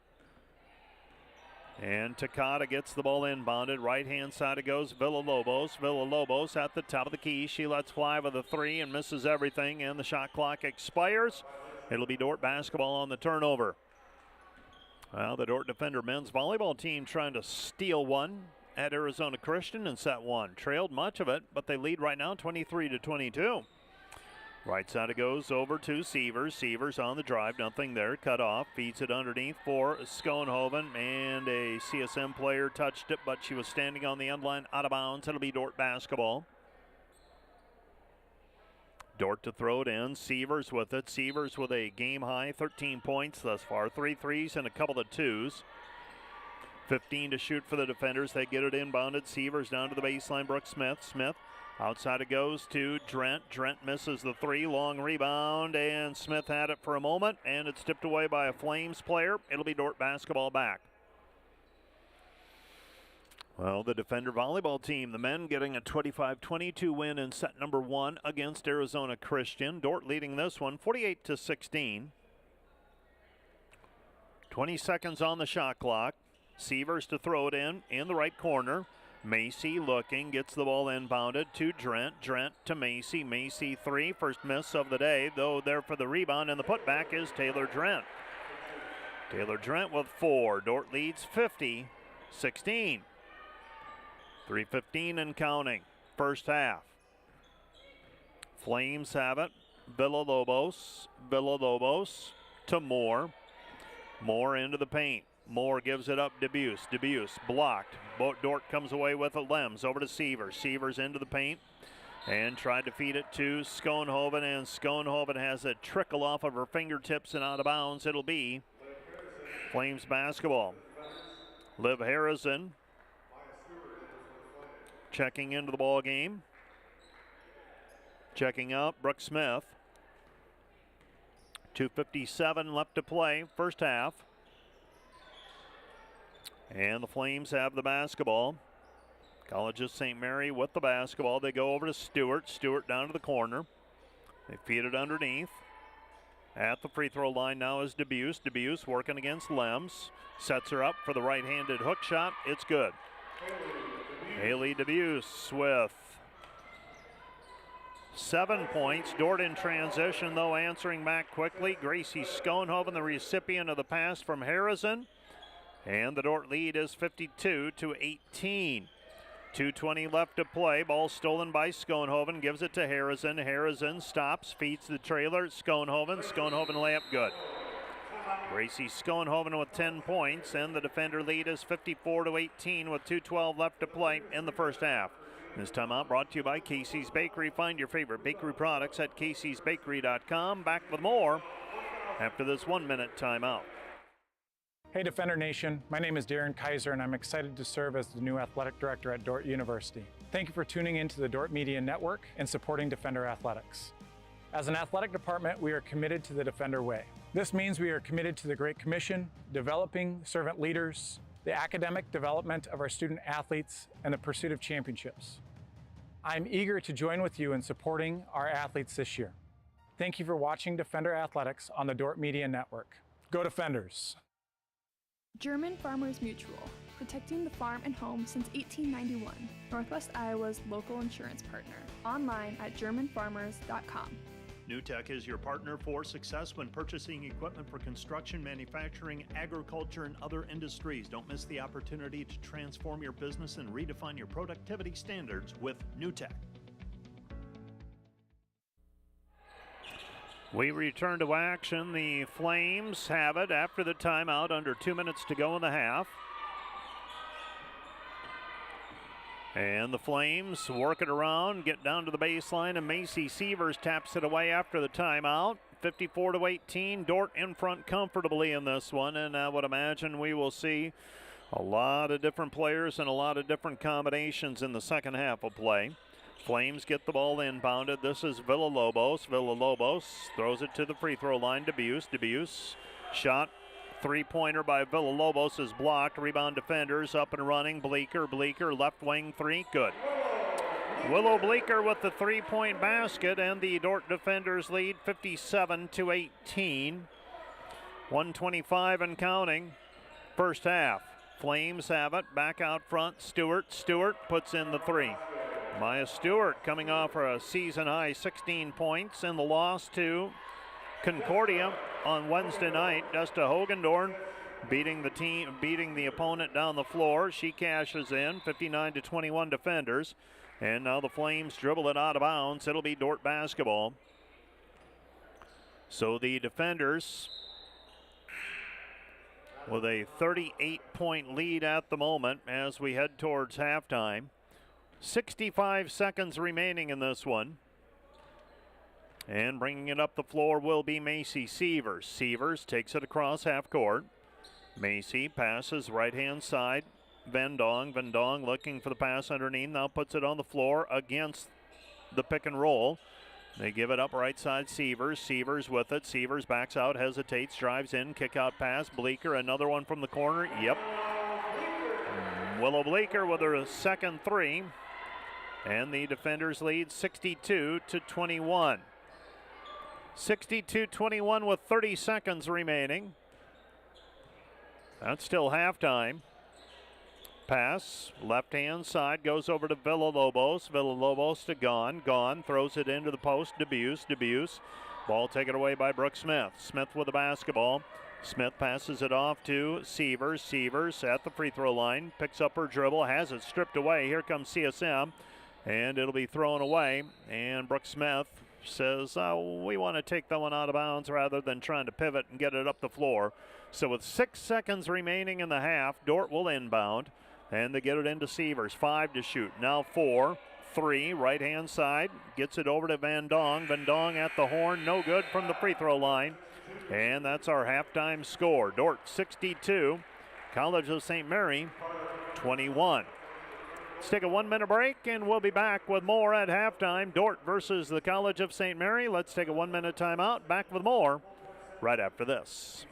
Speaker 1: And Takata gets the ball inbounded. Right-hand side it goes, Villalobos. Villalobos at the top of the key. She lets fly with a 3 and misses everything, and the shot clock expires. It'll be Dordt basketball on the turnover. Well, the Dordt Defender men's volleyball team trying to steal one at Arizona Christian in set 1. Trailed much of it, but they lead right now 23-22. Right side it goes over to Sievers. Sievers on the drive, nothing there, cut off. Feeds it underneath for Schoenhoven, and a CSM player touched it, but she was standing on the end line out of bounds. It'll be Dordt basketball. Dordt to throw it in. Sievers with it. Sievers with a game-high 13 points thus far. 3 threes and a couple of 2s. 15 to shoot for the defenders. They get it inbounded. Sievers down to the baseline. Brooke Smith. Smith outside it goes to Drent. Drent misses the 3. Long rebound, and Smith had it for a moment, and it's tipped away by a Flames player. It'll be Dordt basketball back. Well, the Defender volleyball team, the men getting a 25-22 win in set number 1 against Arizona Christian. Dordt leading this one 48-16. 20 seconds on the shot clock. Sievers to throw it in the right corner. Macy looking, gets the ball inbounded to Drent. Drent to Macy. Macy 3, first miss of the day, though there for the rebound, and the putback is Taylor Drent. Taylor Drent with 4. Dordt leads 50-16. 3:15 and counting. First half. Flames have it. Villalobos. Villalobos to Moore. Moore into the paint. Moore gives it up. Debuse. Debuse blocked. Dordt comes away with it. Lems over to Sievers. Sievers into the paint and tried to feed it to Schoenhoven, and Schoenhoven has a trickle off of her fingertips and out of bounds. It'll be Flames basketball. Liv Harrison checking into the ball game. Checking out Brooke Smith. 2:57 left to play, first half. And the Flames have the basketball. College of St. Mary with the basketball. They go over to Stewart. Stewart down to the corner. They feed it underneath. At the free throw line now is Debuse. Debuse working against Lems. Sets her up for the right-handed hook shot. It's good. Haley Debuse with 7 points. Dordt in transition, though, answering back quickly. Gracie Schoenhoven, the recipient of the pass from Harrison. And the Dordt lead is 52-18. 2:20 left to play. Ball stolen by Schoenhoven. Gives it to Harrison. Harrison stops, feeds the trailer. Schoenhoven. Schoenhoven layup good. Gracie Schoenhoven with 10 points, and the defender lead is 54-18 with 2:12 left to play in the first half. This timeout brought to you by Casey's Bakery. Find your favorite bakery products at caseysbakery.com. Back with more after this 1-minute timeout.
Speaker 8: Hey Defender Nation, my name is Darren Kaiser and I'm excited to serve as the new athletic director at Dordt University. Thank you for tuning in to the Dordt Media Network and supporting Defender Athletics. As an athletic department, we are committed to the Defender way. This means we are committed to the Great Commission, developing servant leaders, the academic development of our student athletes, and the pursuit of championships. I'm eager to join with you in supporting our athletes this year. Thank you for watching Defender Athletics on the Dordt Media Network. Go Defenders!
Speaker 9: German Farmers Mutual, protecting the farm and home since 1891. Northwest Iowa's local insurance partner. Online at germanfarmers.com.
Speaker 1: NewTek is your partner for success when purchasing equipment for construction, manufacturing, agriculture, and other industries. Don't miss the opportunity to transform your business and redefine your productivity standards with NewTek. We return to action. The Flames have it after the timeout, under 2 minutes to go in the half. And the Flames work it around, get down to the baseline, and Macy Sievers taps it away after the timeout. 54-18, Dordt in front comfortably in this one, and I would imagine we will see a lot of different players and a lot of different combinations in the second half of play. Flames get the ball inbounded. This is Villalobos. Villalobos throws it to the free throw line. Debuse shot. Three-pointer by Villalobos is blocked. Rebound Defenders up and running. Bleeker left wing three. Good. Willow Bleeker with the three-point basket, and the Dordt Defenders lead 57-18. 125 and counting. First half. Flames have it. Back out front. Stewart puts in the three. Maya Stewart coming off for a season-high 16 points in the loss to Concordia on Wednesday night. Desta Hogendorn beating the opponent down the floor. She cashes in, 59-21 Defenders. And now the Flames dribble it out of bounds. It'll be Dordt basketball. So the Defenders with a 38-point lead at the moment as we head towards halftime. 65 seconds remaining in this one. And bringing it up the floor will be Macy Sievers. Sievers takes it across half court. Macy passes right-hand side. Vendong looking for the pass underneath. Now puts it on the floor against the pick and roll. They give it up right side. Sievers with it. Sievers backs out, hesitates, drives in, kick out pass. Bleeker, another one from the corner. Yep. Willow Bleeker with her second three. And the Defenders lead 62-21. 62-21 with 30 seconds remaining. That's still halftime. Pass, left-hand side, goes over to Villalobos. Villalobos to Gone throws it into the post. Debuse. Ball taken away by Brooke Smith. Smith with the basketball. Smith passes it off to Sievers. Sievers at the free throw line. Picks up her dribble, has it stripped away. Here comes CSM. And it'll be thrown away. And Brooke Smith says, we want to take that one out of bounds rather than trying to pivot and get it up the floor. So with 6 seconds remaining in the half, Dordt will inbound. And they get it into Sievers. 5 to shoot. Now 4. 3. Right-hand side. Gets it over to Vendong. Vendong at the horn. No good from the free throw line. And that's our halftime score. Dordt 62. College of St. Mary 21. Let's take a 1-minute break, and we'll be back with more at halftime. Dordt versus the College of St. Mary. Let's take a 1-minute timeout. Back with more right after this.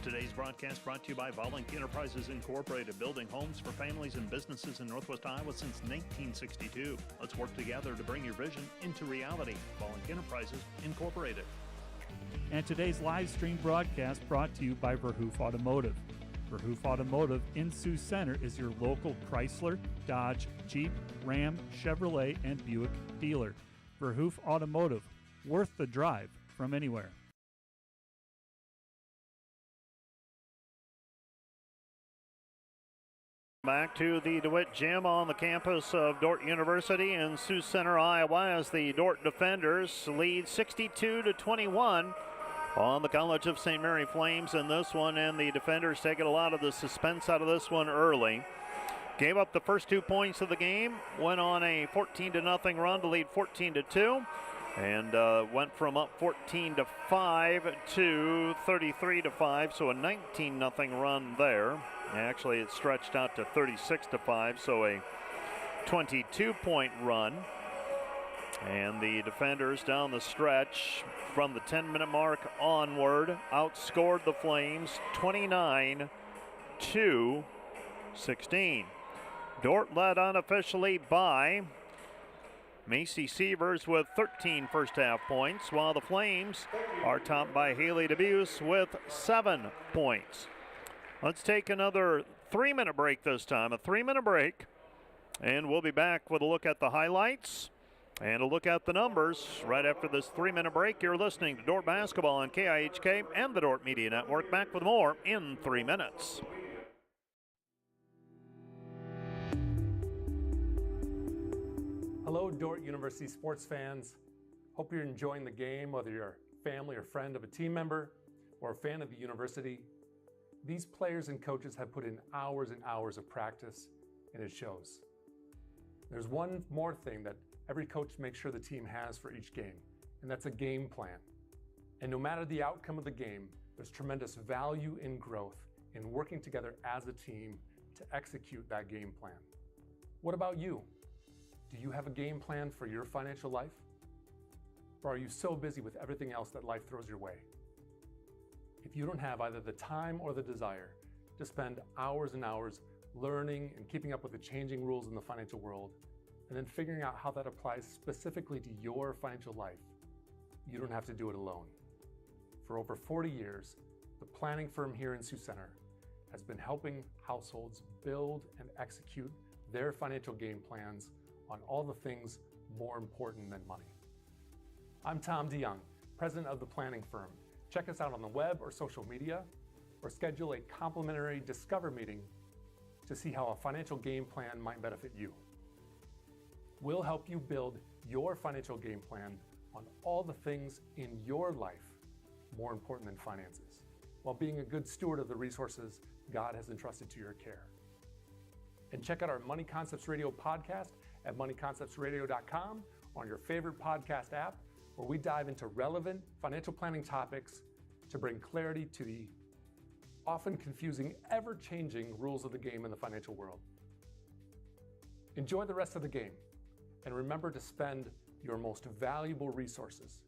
Speaker 1: Today's broadcast brought to you by Volink Enterprises Incorporated, building homes for families and businesses in Northwest Iowa since 1962. Let's work together to bring your vision into reality. Volink Enterprises Incorporated.
Speaker 14: And today's live stream broadcast brought to you by Verhoof Automotive. Verhoof Automotive in Sioux Center is your local Chrysler, Dodge, Jeep, Ram, Chevrolet, and Buick dealer. Verhoof Automotive, worth the drive from anywhere.
Speaker 1: Back to the DeWitt Gym on the campus of Dordt University in Sioux Center, Iowa, as the Dordt defenders lead 62-21 on the College of St. Mary Flames in this one, and the defenders taking a lot of the suspense out of this one early. Gave up the first 2 points of the game, went on a 14-0 run to lead 14-2, and went from up 14-5 to 33-5, so a 19-0 run there. Actually, it stretched out to 36-5, so a 22-point run. And the defenders down the stretch from the 10-minute mark onward outscored the Flames 29-16. Dordt led unofficially by Macy Sievers with 13 first-half points, while the Flames are topped by Haley DeBuse with 7 points. Let's take another 3-minute break this time, a 3-minute break, and we'll be back with a look at the highlights and a look at the numbers right after this 3-minute break. You're listening to Dordt Basketball on KIHK and the Dordt Media Network. Back with more in 3 minutes.
Speaker 15: Hello, Dordt University sports fans. Hope you're enjoying the game, whether you're a family or friend of a team member or a fan of the university. These players and coaches have put in hours and hours of practice, and it shows. There's one more thing that every coach makes sure the team has for each game, and that's a game plan. And no matter the outcome of the game, there's tremendous value in growth in working together as a team to execute that game plan. What about you? Do you have a game plan for your financial life? Or are you so busy with everything else that life throws your way? If you don't have either the time or the desire to spend hours and hours learning and keeping up with the changing rules in the financial world, and then figuring out how that applies specifically to your financial life, you don't have to do it alone. For over 40 years, the planning firm here in Sioux Center has been helping households build and execute their financial game plans on all the things more important than money. I'm Tom DeYoung, president of the planning firm. Check us out on the web or social media, or schedule a complimentary Discover meeting to see how a financial game plan might benefit you. We'll help you build your financial game plan on all the things in your life more important than finances, while being a good steward of the resources God has entrusted to your care. And check out our Money Concepts Radio podcast at moneyconceptsradio.com or on your favorite podcast app, where we dive into relevant financial planning topics to bring clarity to the often confusing, ever-changing rules of the game in the financial world. Enjoy the rest of the game, and remember to spend your most valuable resources,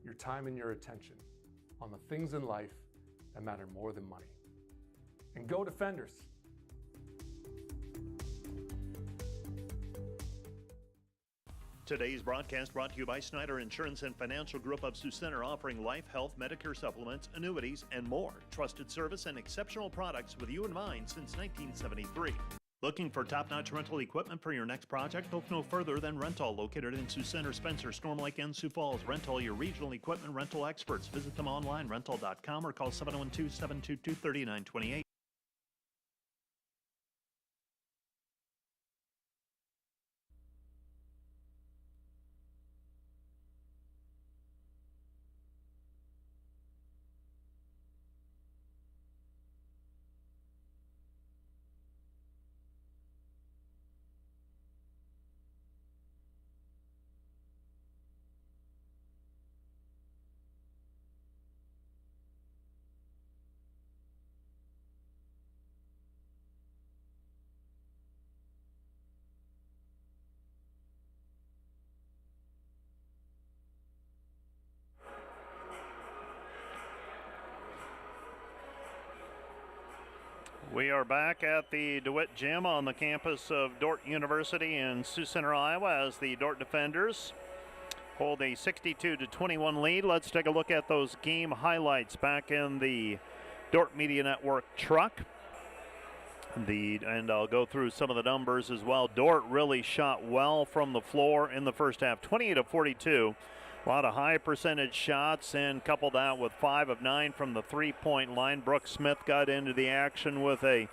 Speaker 15: your time and your attention, on the things in life that matter more than money. And go Defenders!
Speaker 1: Today's broadcast brought to you by Snyder Insurance and Financial Group of Sioux Center, offering life, health, Medicare supplements, annuities, and more. Trusted service and exceptional products with you in mind since 1973. Looking for top-notch rental equipment for your next project? Look no further than Rental, located in Sioux Center, Spencer, Storm Lake, and Sioux Falls. Rental, your regional equipment rental experts. Visit them online, rental.com, or call 712-722-3928. We are back at the DeWitt Gym on the campus of Dordt University in Sioux Center, Iowa, as the Dordt defenders hold a 62-21 lead. Let's take a look at those game highlights back in the Dordt Media Network truck. And I'll go through some of the numbers as well. Dordt really shot well from the floor in the first half, 28 of 42. A lot of high percentage shots, and couple that with 5 of 9 from the three-point line. Brooke Smith got into the action with a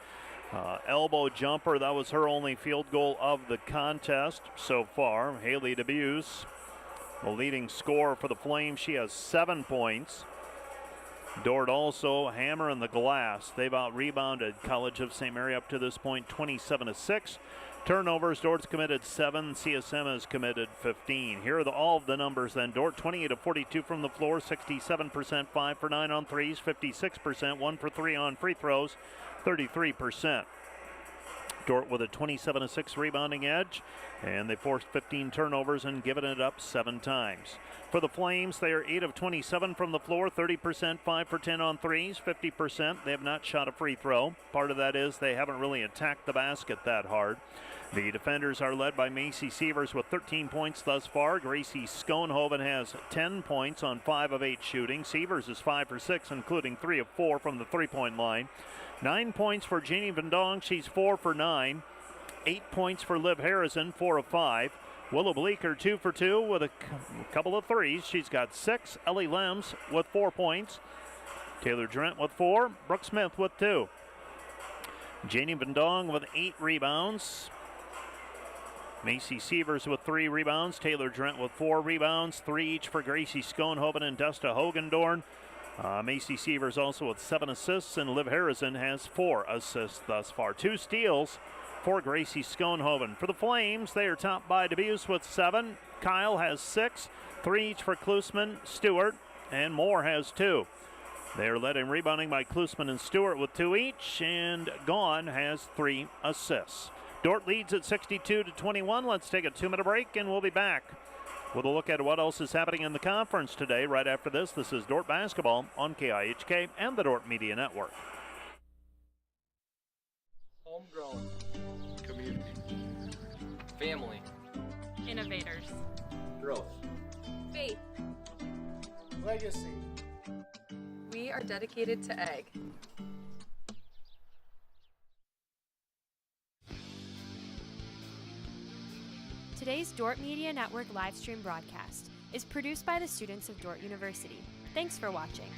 Speaker 1: elbow jumper. That was her only field goal of the contest so far. Haley DeBuse, the leading scorer for the Flames. She has 7 points. Dordt also hammering the glass. They've out-rebounded College of St. Mary up to this point, 27-6. Turnovers, Dordt's committed 7. CSM has committed 15. Here are all of the numbers then. Dordt 28 of 42 from the floor, 67%, 5 for 9 on threes, 56%, 1 for 3 on free throws, 33%. Dordt with a 27-6 rebounding edge, and they forced 15 turnovers and given it up 7 times. For the Flames, they are 8 of 27 from the floor, 30%, 5 for 10 on threes, 50%. They have not shot a free throw. Part of that is they haven't really attacked the basket that hard. The defenders are led by Macy Sievers with 13 points thus far. Gracie Schoenhoven has 10 points on 5 of 8 shooting. Sievers is 5 for 6, including 3 of 4 from the three-point line. 9 points for Jeannie Vendong. She's 4 for 9. 8 points for Liv Harrison, 4 of 5. Willow Bleeker, 2 for 2 with a couple of threes. She's got 6. Ellie Lems with 4 points. Taylor Drent with 4. Brooke Smith with 2. Jeannie Vendong with 8 rebounds. Macy Sievers with 3 rebounds. Taylor Drent with 4 rebounds. 3 each for Gracie Schoenhoven and Desta Hogendorn. Macy Sievers also with 7 assists, and Liv Harrison has 4 assists thus far. 2 steals for Gracie Schoenhoven. For the Flames, they are topped by DeBuse with 7. Kyle has 6. 3 each for Klusman, Stewart, and Moore has 2. They are led in rebounding by Klusman and Stewart with 2 each, and Gaughan has 3 assists. Dordt leads at 62-21. Let's take a 2-minute break, and we'll be back with a look at what else is happening in the conference today. Right after this, this is Dordt Basketball on KIHK and the Dordt Media Network.
Speaker 5: Homegrown.
Speaker 4: Community.
Speaker 5: Family.
Speaker 6: Innovators.
Speaker 4: Growth.
Speaker 6: Faith.
Speaker 4: Legacy.
Speaker 6: We are dedicated to egg.
Speaker 7: Today's Dordt Media Network live stream broadcast is produced by the students of Dordt University. Thanks for watching.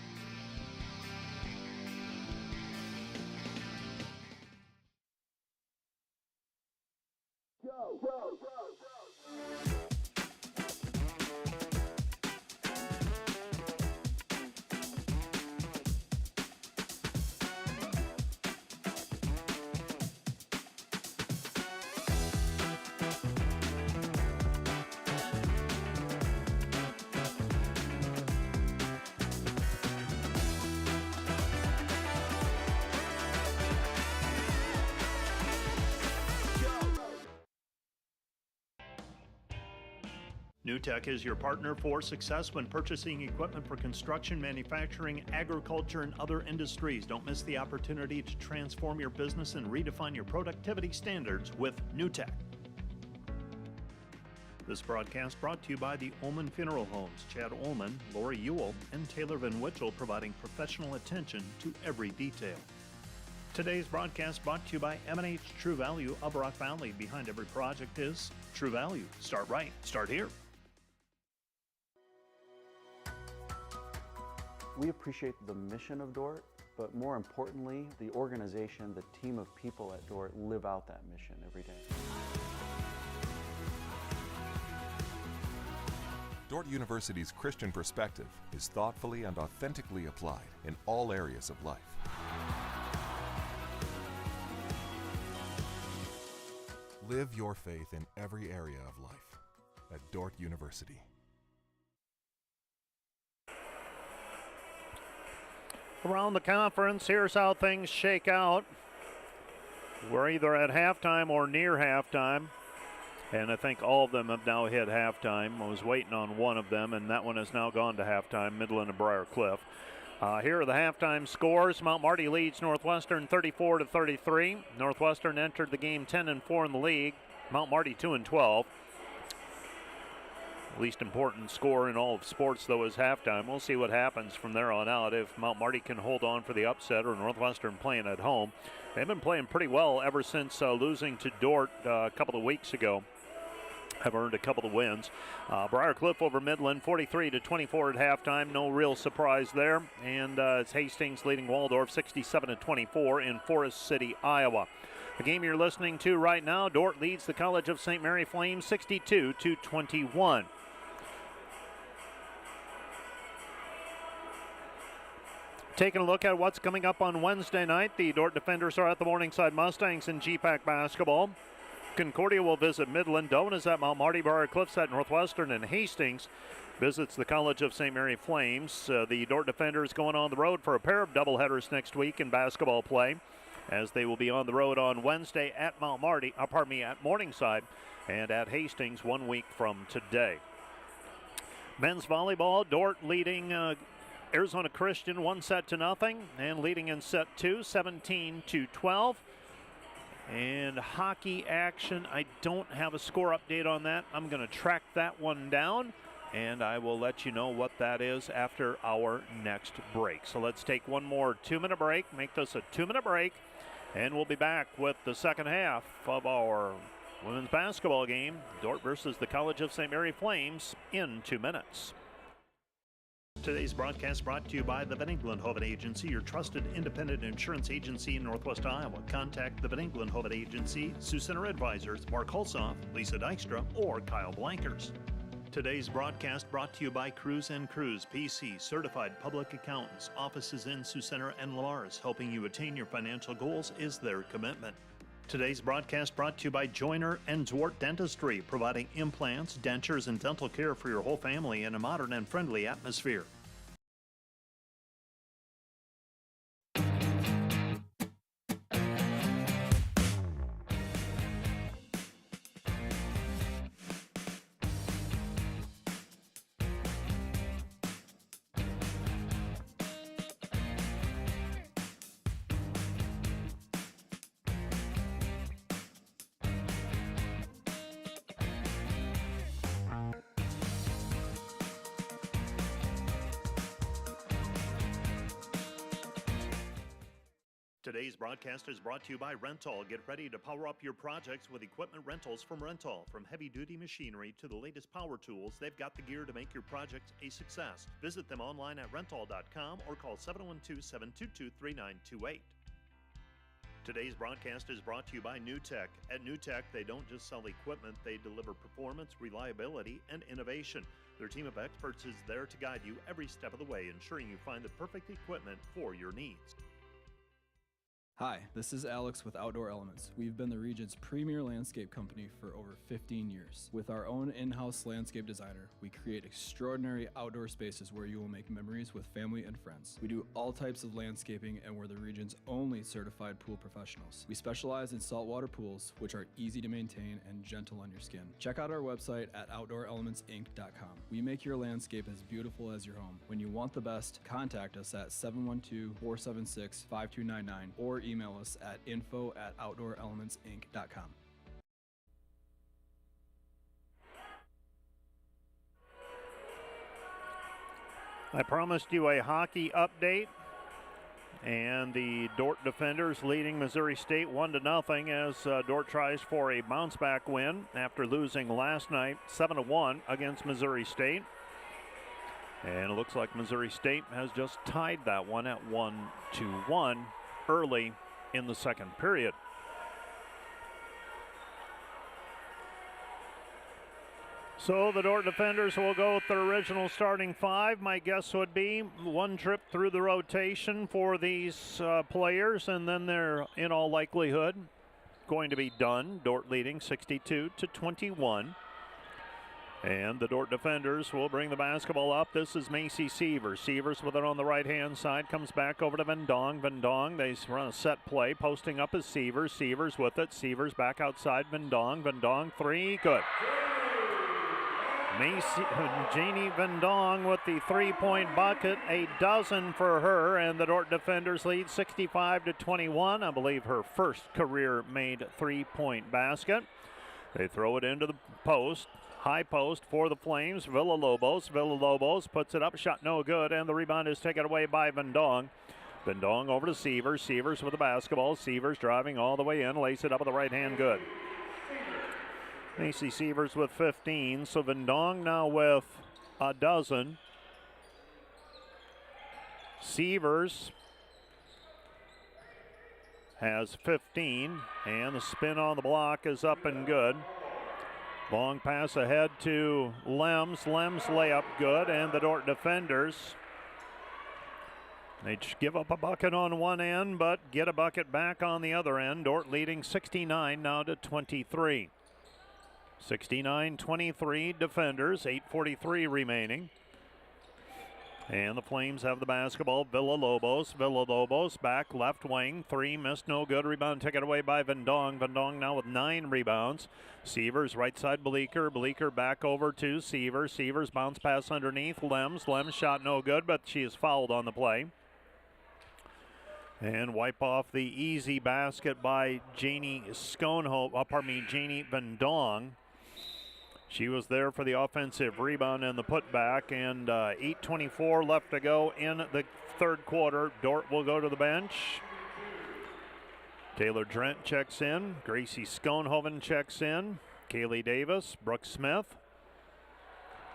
Speaker 1: NewTek is your partner for success when purchasing equipment for construction, manufacturing, agriculture, and other industries. Don't miss the opportunity to transform your business and redefine your productivity standards with NewTek. This broadcast brought to you by the Ullman Funeral Homes. Chad Ullman, Lori Ewell, and Taylor Van Witchell providing professional attention to every detail. Today's broadcast brought to you by M&H True Value of Rock Valley. Behind every project is True Value. Start right. Start here.
Speaker 16: We appreciate the mission of Dordt, but more importantly, the organization, the team of people at Dordt live out that mission every day.
Speaker 3: Dordt University's Christian perspective is thoughtfully and authentically applied in all areas of life. Live your faith in every area of life at Dordt University.
Speaker 1: Around the conference, here's how things shake out. We're either at halftime or near halftime, and I think all of them have now hit halftime. I was waiting on one of them, and that one has now gone to halftime, Midland and Briar Cliff. Here are the halftime scores. Mount Marty leads Northwestern 34-33. Northwestern entered the game 10-4 in the league. Mount Marty 2-12. Least important score in all of sports, though, is halftime. We'll see what happens from there on out if Mount Marty can hold on for the upset or Northwestern playing at home. They've been playing pretty well ever since losing to Dordt a couple of weeks ago. Have earned a couple of wins. Briarcliff over Midland, 43-24 at halftime. No real surprise there. And it's Hastings leading Waldorf 67-24 in Forest City, Iowa. The game you're listening to right now, Dordt leads the College of St. Mary Flames 62-21. Taking a look at what's coming up on Wednesday night, the Dordt defenders are at the Morningside Mustangs in GPAC basketball. Concordia will visit Midland. Doan is at Mount Marty. Briarcliff's at Northwestern, and Hastings visits the College of St. Mary Flames. The Dordt defenders going on the road for a pair of doubleheaders next week in basketball play, as they will be on the road on Wednesday at at Morningside, and at Hastings 1 week from today. Men's volleyball, Dordt leading Arizona Christian 1-0, and leading in set 2, 17-12. And hockey action, I don't have a score update on that. I'm going to track that one down, and I will let you know what that is after our next break. So let's take one more 2-minute break, make this a 2-minute break, and we'll be back with the second half of our women's basketball game, Dordt versus the College of St. Mary Flames, in 2 minutes. Today's broadcast brought to you by the Van Engelen-Hoven Agency, your trusted independent insurance agency in Northwest Iowa. Contact the Van Engelen-Hoven Agency, Sioux Center Advisors, Mark Hulsoff, Lisa Dykstra, or Kyle Blankers. Today's broadcast brought to you by Cruz & Cruz, PC, certified public accountants, offices in Sioux Center and Lars. Helping you attain your financial goals is their commitment. Today's broadcast brought to you by Joyner and Dordt Dentistry, providing implants, dentures, and dental care for your whole family in a modern and friendly atmosphere. Today's broadcast is brought to you by Rental. Get ready to power up your projects with equipment rentals from Rental. From heavy-duty machinery to the latest power tools, they've got the gear to make your projects a success. Visit them online at rental.com or call 712-722-3928. Today's broadcast is brought to you by NewTek. At NewTek, they don't just sell equipment, they deliver performance, reliability, and innovation. Their team of experts is there to guide you every step of the way, ensuring you find the perfect equipment for your needs.
Speaker 17: Hi, this is Alex with Outdoor Elements. We've been the region's premier landscape company for over 15 years. With our own in-house landscape designer, we create extraordinary outdoor spaces where you will make memories with family and friends. We do all types of landscaping, and we're the region's only certified pool professionals. We specialize in saltwater pools, which are easy to maintain and gentle on your skin. Check out our website at OutdoorElementsInc.com. We make your landscape as beautiful as your home. When you want the best, contact us at 712-476-5299 or email us at info@OutdoorElementsInc.com.
Speaker 1: I promised you a hockey update, and the Dordt defenders leading Missouri State 1-0 as Dordt tries for a bounce-back win after losing last night 7-1 against Missouri State. And it looks like Missouri State has just tied that one at 1-1 early in the second period. So the Dordt defenders will go with their original starting five. My guess would be one trip through the rotation for these players, and then they're in all likelihood going to be done. Dordt leading 62-21. And the Dordt defenders will bring the basketball up. This is Macy Sievers. Sievers with it on the right-hand side. Comes back over to Vendong. Vendong, they run a set play. Posting up is Sievers. Sievers with it. Sievers back outside Vendong. Vendong, three, good. Jeannie Vendong with the three-point bucket. A dozen for her, and the Dordt defenders lead 65-21. I believe her first career-made three-point basket. They throw it into the post. high post for the Flames. Villalobos. Villalobos puts it up. Shot no good, and the rebound is taken away by Vendong. Vendong over to Sievers. Sievers with the basketball. Sievers driving all the way in. Lays it up with the right hand. Good. Macy Sievers with 15. So Vendong now with a dozen. Sievers has 15, and the spin on the block is up and good. Long pass ahead to Lems. Lems layup good, and the Dordt defenders, they give up a bucket on one end, but get a bucket back on the other end. Dordt leading 69 now to 23. 69-23 defenders, 8:43 remaining. And the Flames have the basketball. Villalobos. Villalobos back left wing. 3 missed, no good. Rebound taken away by Vendong. Vendong now with 9 rebounds. Sievers right side Bleeker. Bleeker back over to Sievers. Sievers bounce pass underneath. Lems. Lems shot no good, but she is fouled on the play. And wipe off the easy basket by Janie Janie Vendong. She was there for the offensive rebound and the putback, and 8:24 left to go in the third quarter. Dordt will go to the bench. Taylor Drent checks in. Gracie Schoenhoven checks in. Kaylee Davis, Brooke Smith.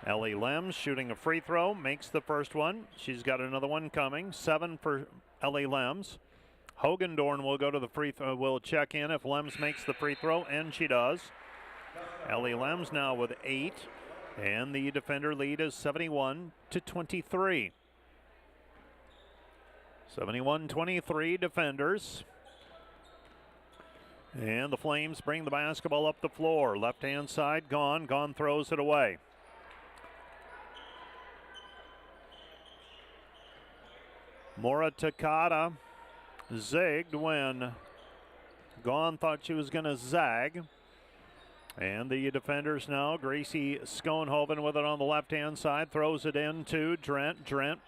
Speaker 1: Ellie Lems shooting a free throw, makes the first one. She's got another one coming. 7 for Ellie Lems. Hogendorn will go to the free throw, will check in if Lems makes the free throw, and she does. Ellie Lems now with 8, and the defender lead is 71-23. 71-23 defenders. And the Flames bring the basketball up the floor. Left-hand side, Gone. Gone throws it away. Mora Takata zigged when Gone thought she was going to zag. And the defenders now, Gracie Schoenhoven with it on the left-hand side, throws it in to Drent. Drent,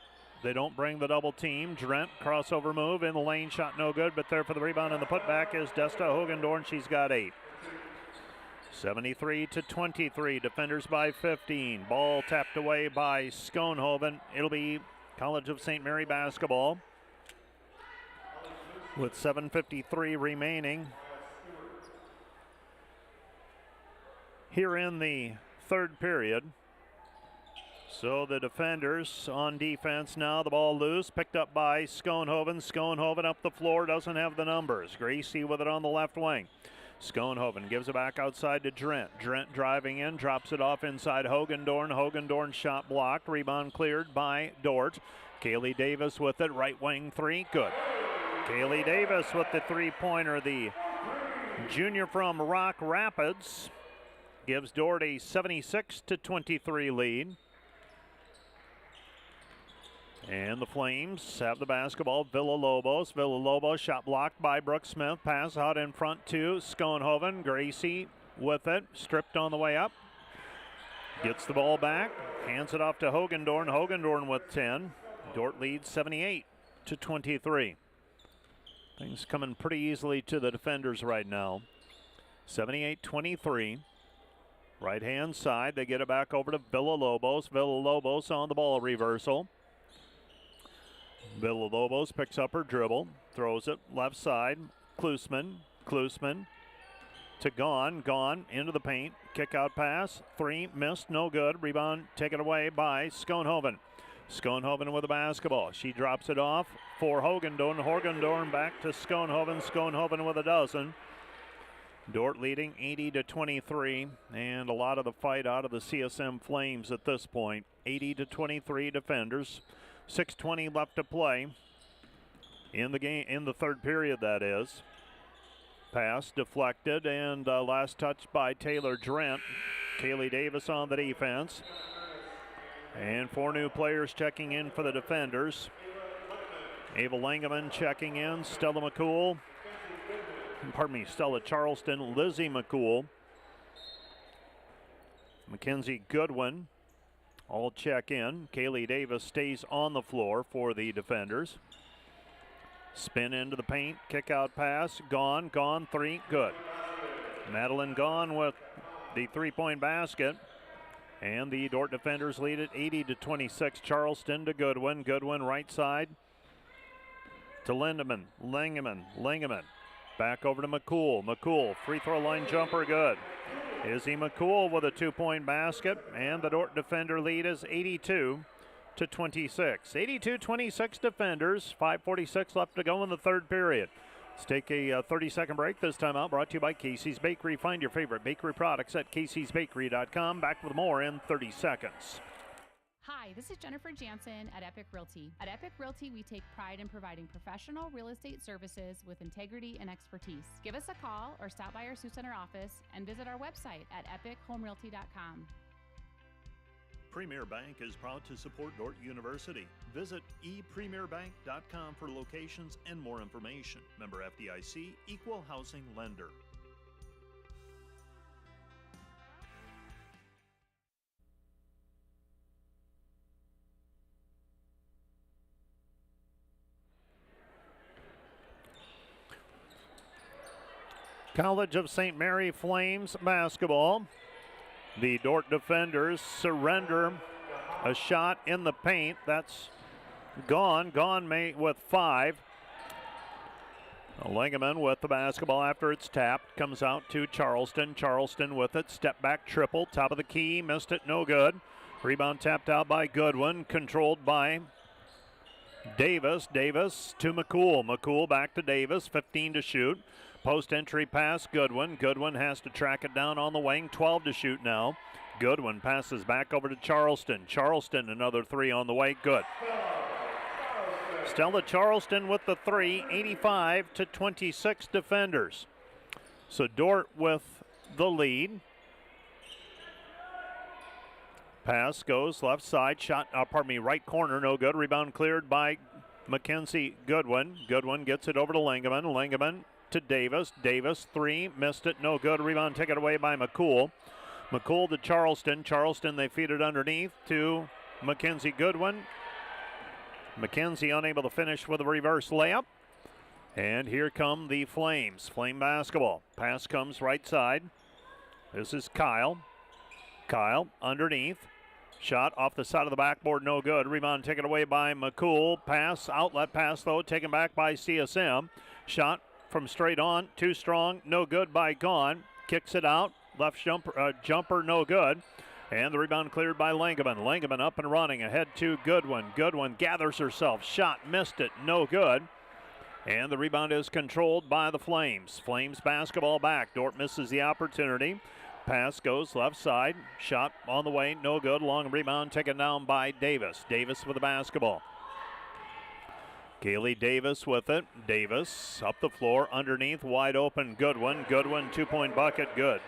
Speaker 1: they don't bring the double team. Drent, crossover move in the lane, shot no good, but there for the rebound and the putback is Desta Hogendorn. She's got 8. 73-23, defenders by 15. Ball tapped away by Schoenhoven. It'll be College of St. Mary basketball with 7:53 remaining. Here in the third period. So the defenders on defense now. The ball loose, picked up by Schoenhoven. Schoenhoven up the floor, doesn't have the numbers. Gracie with it on the left wing. Schoenhoven gives it back outside to Drent. Drent driving in, drops it off inside Hogendorn. Hogendorn shot blocked, rebound cleared by Dordt. Kaylee Davis with it, right wing 3, good. Kaylee Davis with the three-pointer, the junior from Rock Rapids. Gives Dordt a 76-23 lead. And the Flames have the basketball. Villalobos. Villalobos shot blocked by Brooke Smith. Pass out in front to Schoenhoven. Gracie with it. Stripped on the way up. Gets the ball back. Hands it off to Hogendorn. Hogendorn with 10. Dordt leads 78-23. Things coming pretty easily to the defenders right now. 78-23. Right-hand side, they get it back over to Villalobos. Villalobos on the ball reversal. Villalobos picks up her dribble, throws it left side. Klusman to Gone. Gone into the paint. Kick out pass. 3 missed, no good. Rebound taken away by Schoenhoven. Schoenhoven with the basketball. She drops it off for Hogendorn. Hogendorn back to Schoenhoven. Schoenhoven with a dozen. Dordt leading 80-23, and a lot of the fight out of the CSM Flames at this point. 80-23 defenders. 6:20 left to play in the game, in the third period, that is. Pass deflected, and last touch by Taylor Drent. Kaylee Davis on the defense. And 4 new players checking in for the defenders. Ava Langeman checking in. Stella Charleston, Lizzie McCool, Mackenzie Goodwin, all check in. Kaylee Davis stays on the floor for the defenders. Spin into the paint, kick out pass, Gone 3, good. Madeline Gone with the 3-point basket. And the Dordt defenders lead it 80-26. Charleston to Goodwin. Goodwin right side to Lindemann. Lingeman. Back over to McCool. McCool, free throw line jumper, good. Izzy McCool with a 2-point basket, and the Dordt defender lead is 82-26. 82-26 defenders, 5:46 left to go in the third period. Let's take a 30-second break. This time out brought to you by Casey's Bakery. Find your favorite bakery products at caseysbakery.com. Back with more in 30 seconds.
Speaker 18: Hi, this is Jennifer Jansen at Epic Realty. At Epic Realty, we take pride in providing professional real estate services with integrity and expertise. Give us a call or stop by our Sioux Center office and visit our website at epichomerealty.com.
Speaker 1: Premier Bank is proud to support Dordt University. Visit epremierbank.com for locations and more information. Member FDIC, Equal Housing Lender. College of St. Mary Flames basketball. The Dordt defenders surrender a shot in the paint. That's gone. Gone with 5. Lingeman with the basketball after it's tapped. Comes out to Charleston. Charleston with it. Step back triple. Top of the key. Missed it. No good. Rebound tapped out by Goodwin. Controlled by Davis. Davis to McCool. McCool back to Davis. 15 to shoot. Post entry pass, Goodwin. Goodwin has to track it down on the wing. 12 to shoot now. Goodwin passes back over to Charleston. Charleston, another 3 on the way. Good. Stella Charleston with the 3, 85-26 defenders. So Dordt with the lead. Pass goes left side. Shot, right corner, no good. Rebound cleared by Mackenzie Goodwin. Goodwin gets it over to Lingeman. Lingeman to Davis. Davis, 3, missed it, no good. Rebound taken away by McCool. McCool to Charleston. Charleston, they feed it underneath to Mackenzie Goodwin. Mackenzie unable to finish with a reverse layup. And here come the Flames. Flame basketball. Pass comes right side. This is Kyle. Kyle underneath. Shot off the side of the backboard, no good. Rebound taken away by McCool. Pass, outlet pass though, taken back by CSM. Shot from straight on, too strong, no good by Gone. Kicks it out, left jumper, no good. And the rebound cleared by Lingeman. Lingeman up and running, ahead to Goodwin. Goodwin gathers herself, shot, missed it, no good. And the rebound is controlled by the Flames. Flames basketball back. Dordt misses the opportunity. Pass goes left side, shot on the way, no good. Long rebound taken down by Davis. Davis with the basketball. Kaylee Davis with it. Davis up the floor, underneath, wide open Goodwin. Goodwin, 2-point bucket, good.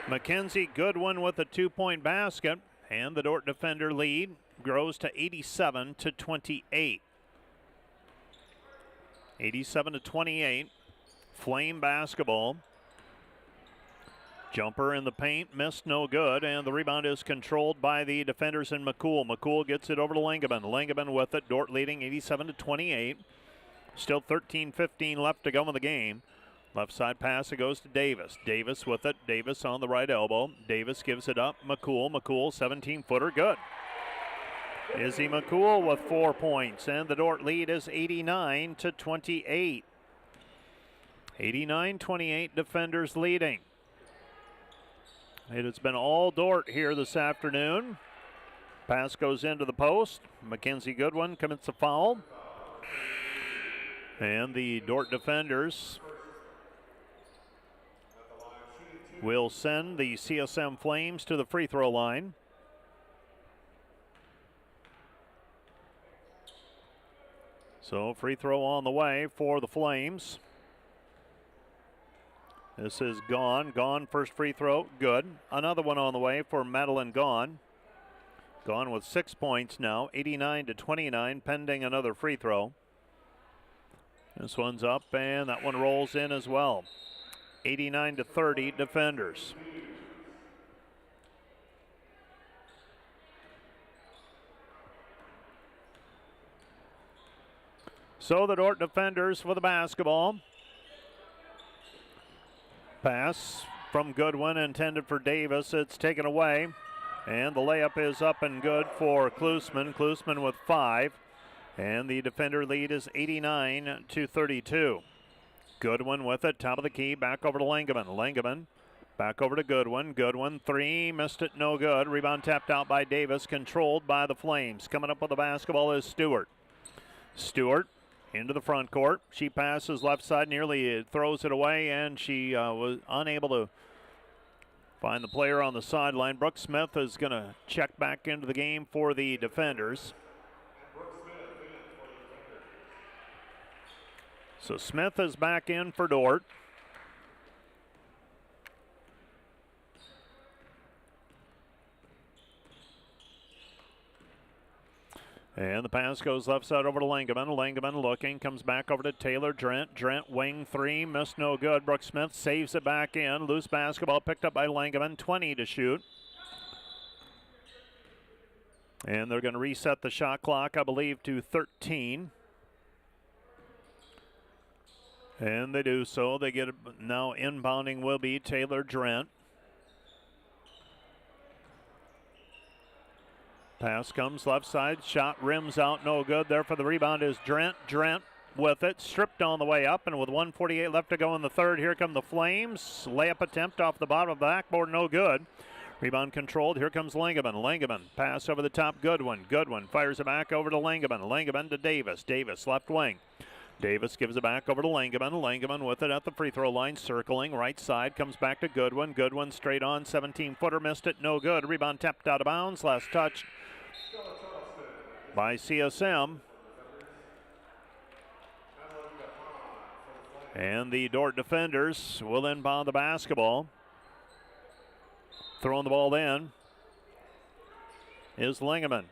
Speaker 1: Mackenzie Goodwin with a 2-point basket, and the Dordt defender lead grows to 87-28. 87-28. Flame basketball. Jumper in the paint, missed, no good, and the rebound is controlled by the defenders in McCool. McCool gets it over to Lingeman. Lingeman with it, Dordt leading 87-28. Still 13-15 left to go in the game. Left side pass, it goes to Davis. Davis with it, Davis on the right elbow. Davis gives it up, McCool, 17-footer, good. Izzy McCool with 4 points, and the Dordt lead is 89-28. 89-28, defenders leading. It has been all Dordt here this afternoon. Pass goes into the post. Mackenzie Goodwin commits a foul. And the Dordt defenders will send the CSM Flames to the free throw line. So free throw on the way for the Flames. This is Gone, first free throw, good. Another one on the way for Madeline Gone. Gone with 6 points now, 89-29, pending another free throw. This one's up, and that one rolls in as well. 89-30, defenders. So the Dordt defenders for the basketball. Pass from Goodwin intended for Davis. It's taken away And the layup is up and good for Klusman. Klusman with 5. And the defender lead is 89-32. Goodwin with it, top of the key, back over to Langeman. Langeman back over to Goodwin. Goodwin, 3, missed it, no good. Rebound tapped out by Davis, controlled by the Flames. Coming up with the basketball is Stewart. Stewart into the front court. She passes left side, nearly throws it away, and she was unable to find the player on the sideline. Brooke Smith is going to check back into the game for the defenders. So Smith is back in for Dordt. And the pass goes left side over to Langeman. Langeman looking, comes back over to Taylor Drent. Drent wing 3, missed, no good. Brooke Smith saves it back in. Loose basketball picked up by Langeman, 20 to shoot. And they're going to reset the shot clock, I believe, to 13. And they do so. They get it now. Inbounding will be Taylor Drent. Pass comes left side. Shot rims out. No good. There for the rebound is Drent. Drent with it. Stripped on the way up. And with 1:48 left to go in the third, here come the Flames. Layup attempt off the bottom of the backboard. No good. Rebound controlled. Here comes Langeman. Langeman pass over the top. Goodwin. Goodwin fires it back over to Langeman. Langeman to Davis. Davis left wing. Davis gives it back over to Langeman. Langeman with it at the free throw line, circling right side, comes back to Goodwin. Goodwin straight on, 17-footer, missed it, no good. Rebound tapped out of bounds. Last touch by CSM. And the Dordt defenders will inbound the basketball. Throwing the ball in is Langeman.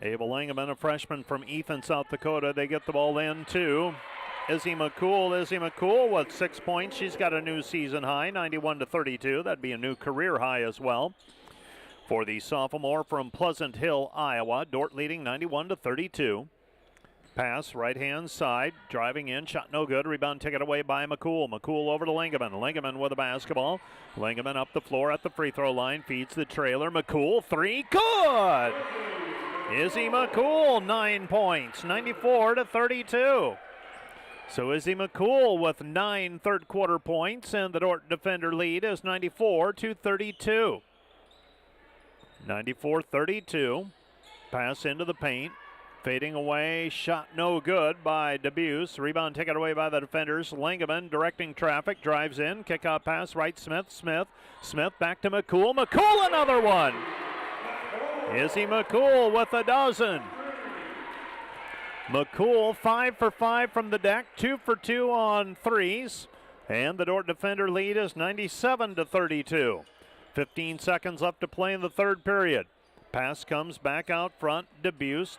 Speaker 1: Ava Langeman, a freshman from Ethan, South Dakota. They get the ball in to Izzy McCool. Izzy McCool with 6 points. She's got a new season high, 91-32. That'd be a new career high as well for the sophomore from Pleasant Hill, Iowa. Dordt leading 91-32. Pass right-hand side, driving in, shot no good. Rebound taken away by McCool. McCool over to Langeman. Langeman with the basketball. Langeman up the floor at the free throw line, feeds the trailer. McCool, 3, good! Izzy McCool, 9 points, 94-32. So Izzy McCool with 9 third-quarter points, and the Dordt defender lead is 94-32. 94-32. Pass into the paint. Fading away, shot no good by Debuse. Rebound taken away by the defenders. Langeman directing traffic, drives in, kick out pass, right Smith. Smith back to McCool. McCool, another one. Izzy McCool with a dozen. McCool 5 for 5 from the deck, 2 for 2 on threes. And the Dordt defender lead is 97-32. 15 seconds left to play in the third period. Pass comes back out front. Debuse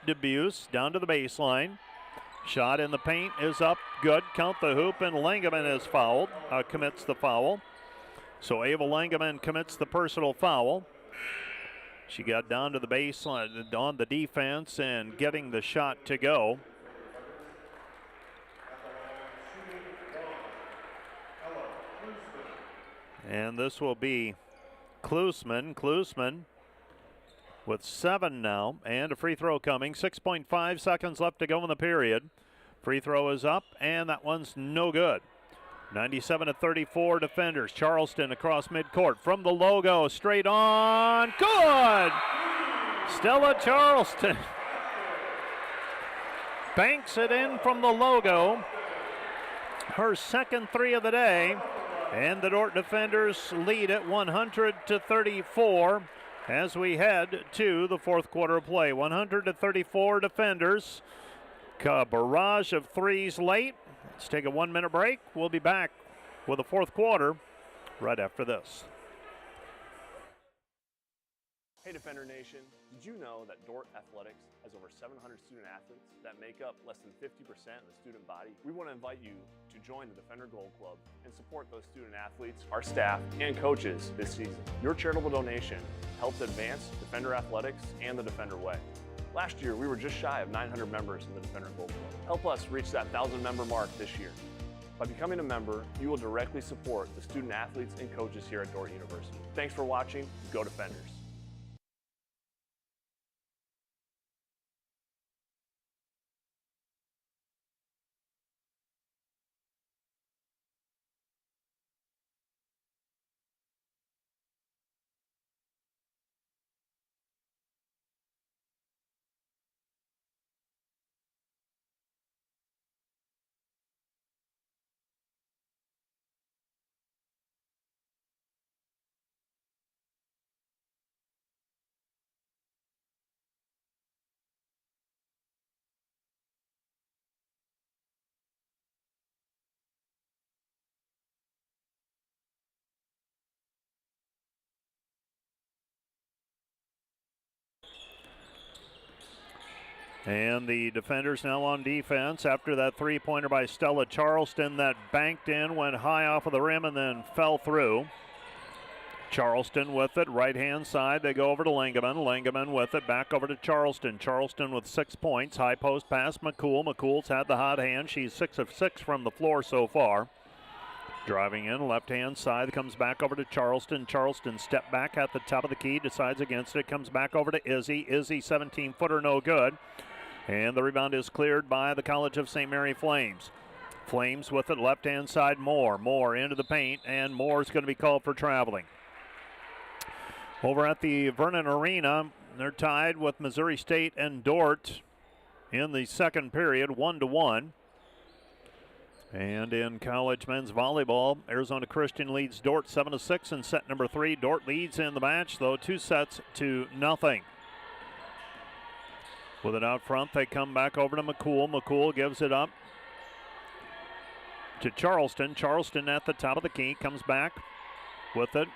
Speaker 1: down to the baseline. Shot in the paint is up, good. Count the hoop, and Langeman is fouled, commits the foul. So Ava Langeman commits the personal foul. She got down to the baseline on the defense and getting the shot to go. And this will be Klusman. Klusman with 7 now, and a free throw coming. 6.5 seconds left to go in the period. Free throw is up, and that one's no good. 97-34 defenders. Charleston across midcourt from the logo, straight on, good! Stella Charleston banks it in from the logo. Her second 3 of the day, and the Dordt defenders lead at 100-34 as we head to the fourth quarter of play. 100-34 defenders. A barrage of threes late. Let's take a 1-minute break. We'll be back with the fourth quarter right after this.
Speaker 10: Hey Defender Nation, did you know that Dordt Athletics has over 700 student athletes that make up less than 50% of the student body? We want to invite you to join the Defender Gold Club and support those student athletes, our staff, and coaches this season. Your charitable donation helps advance Defender Athletics and the Defender Way. Last year, we were just shy of 900 members in the Defender Gold Club. Help us reach that 1,000 member mark this year. By becoming a member, you will directly support the student athletes and coaches here at Dordt University. Thanks for watching. Go Defenders!
Speaker 1: And the defenders now on defense after that three-pointer by Stella Charleston that banked in, went high off of the rim, and then fell through. Charleston with it, right-hand side. They go over to Langeman. Langeman with it, back over to Charleston. Charleston with 6 points. High post pass, McCool. McCool's had the hot hand. She's 6 of 6 from the floor so far. Driving in, left-hand side, comes back over to Charleston. Charleston step back at the top of the key, decides against it, comes back over to Izzy. Izzy, 17-footer, no good. And the rebound is cleared by the College of St. Mary Flames. Flames with it, left-hand side, Moore into the paint, and Moore's going to be called for traveling. Over at the Vernon Arena, they're tied with Missouri State and Dordt in the second period, 1-1. And in college men's volleyball, Arizona Christian leads Dordt 7-6 in set number 3. Dordt leads in the match, though, 2-0. With it out front, they come back over to McCool. McCool gives it up to Charleston. Charleston at the top of the key, comes back with it.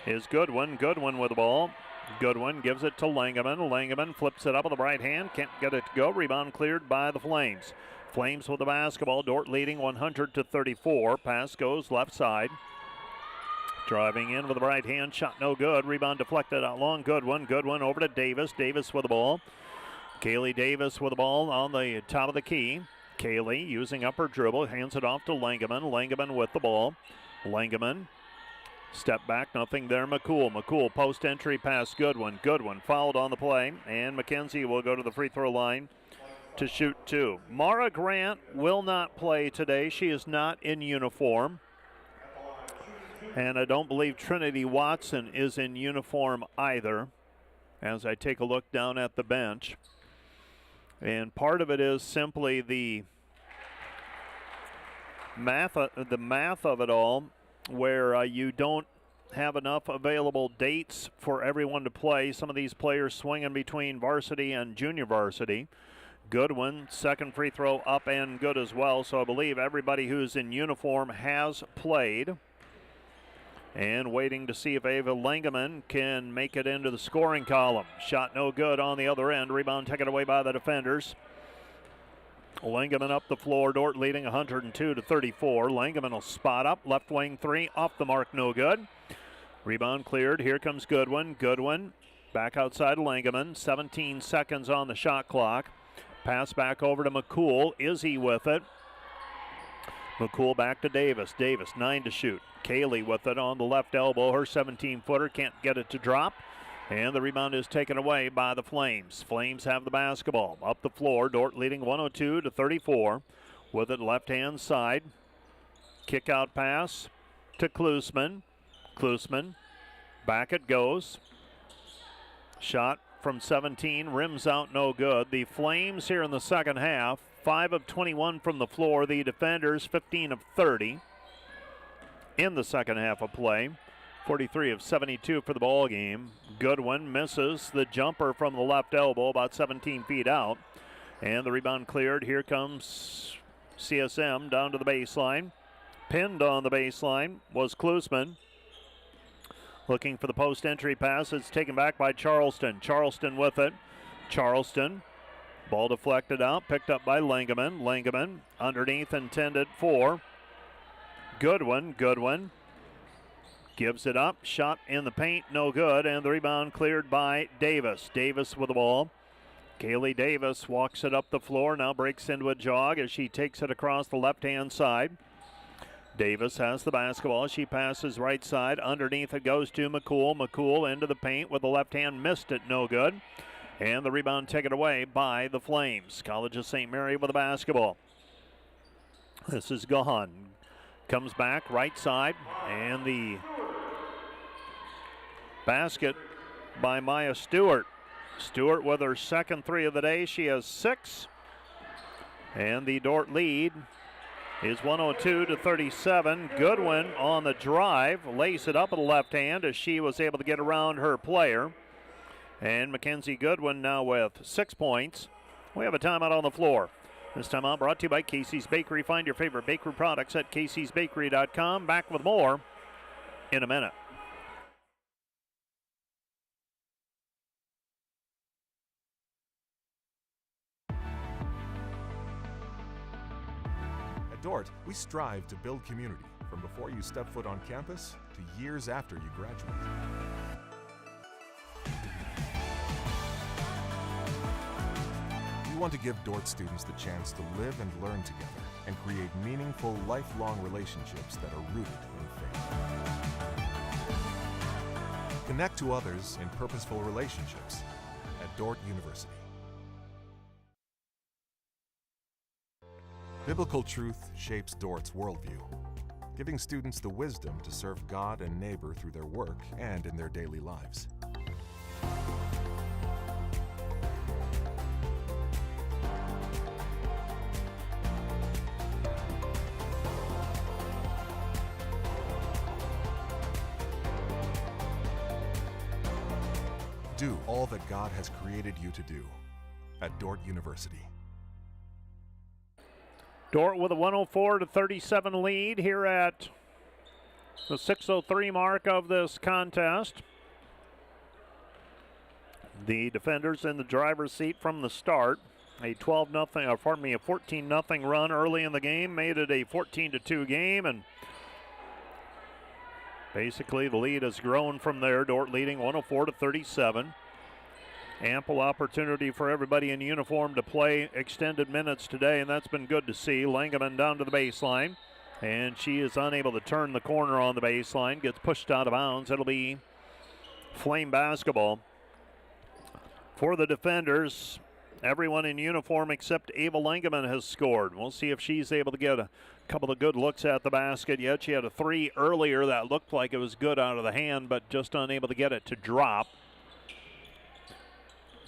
Speaker 1: Is Goodwin. Goodwin with the ball. Goodwin gives it to Langeman. Langeman flips it up with the right hand. Can't get it to go. Rebound cleared by the Flames. Flames with the basketball. Dordt leading 100-34. Pass goes left side. Driving in with the right hand, shot no good. Rebound deflected out long. Goodwin over to Davis. Davis with the ball. Kaylee Davis with the ball on the top of the key. Kaylee using up her dribble, hands it off to Langeman. Langeman with the ball. Langeman, step back, nothing there. McCool post entry pass. Goodwin fouled on the play, and McKenzie will go to the free throw line to shoot 2. Mara Grant will not play today. She is not in uniform. And I don't believe Trinity Watson is in uniform either, as I take a look down at the bench. And part of it is simply the math of it all, where you don't have enough available dates for everyone to play. Some of these players swinging between varsity and junior varsity. Goodwin, second free throw up and good as well. So I believe everybody who's in uniform has played. And waiting to see if Ava Langeman can make it into the scoring column. Shot no good on the other end. Rebound taken away by the defenders. Langeman up the floor. Dordt leading 102-34. Langeman will spot up. Left wing 3 off the mark, no good. Rebound cleared. Here comes Goodwin. Goodwin back outside Langeman. 17 seconds on the shot clock. Pass back over to McCool. Izzy with it. McCool back to Davis. Davis, 9 to shoot. Kaylee with it on the left elbow. Her 17-footer can't get it to drop. And the rebound is taken away by the Flames. Flames have the basketball. Up the floor, Dordt leading 102-34. With it left-hand side. Kick out pass to Klusman. Klusman, back it goes. Shot from 17, rims out, no good. The Flames here in the second half, 5 of 21 from the floor. The defenders, 15 of 30 in the second half of play. 43 of 72 for the ball game. Goodwin misses the jumper from the left elbow, about 17 feet out. And the rebound cleared. Here comes CSM down to the baseline. Pinned on the baseline was Klusman. Looking for the post entry pass. It's taken back by Charleston. Charleston with it. Charleston. Ball deflected out. Picked up by Langeman. Langeman underneath, intended for Goodwin. Goodwin gives it up. Shot in the paint, no good. And the rebound cleared by Davis. Davis with the ball. Kaylee Davis walks it up the floor, now breaks into a jog as she takes it across the left-hand side. Davis has the basketball. She passes right side. Underneath it goes to McCool. McCool into the paint with the left hand. Missed it. No good. And the rebound taken away by the Flames. College of St. Mary with the basketball. This is Gahan. Comes back right side. And the basket by Maya Stewart. Stewart with her second three of the day. She has 6. And the Dordt lead is 102-37. Goodwin on the drive, lays it up with the left hand as she was able to get around her player. And Mackenzie Goodwin now with 6 points. We have a timeout on the floor. This timeout brought to you by Casey's Bakery. Find your favorite bakery products at caseysbakery.com. Back with more in a minute.
Speaker 3: Dordt, we strive to build community from before you step foot on campus to years after you graduate. We want to give Dordt students the chance to live and learn together and create meaningful, lifelong relationships that are rooted in faith. Connect to others in purposeful relationships at Dordt University. Biblical truth shapes Dordt's worldview, giving students the wisdom to serve God and neighbor through their work and in their daily lives. Do all that God has created you to do at Dordt University.
Speaker 1: Dordt with a 104-37 lead here at the 6:03 mark of this contest. The defenders in the driver's seat from the start. A 14-0 run early in the game made it a 14-2 game, and basically the lead has grown from there. Dordt leading 104-37. Ample opportunity for everybody in uniform to play extended minutes today, and that's been good to see. Langeman down to the baseline, and she is unable to turn the corner on the baseline. Gets pushed out of bounds. It'll be Flame basketball. For the defenders, everyone in uniform except Ava Langeman has scored. We'll see if she's able to get a couple of good looks at the basket yet. She had a 3 earlier that looked like it was good out of the hand, but just unable to get it to drop.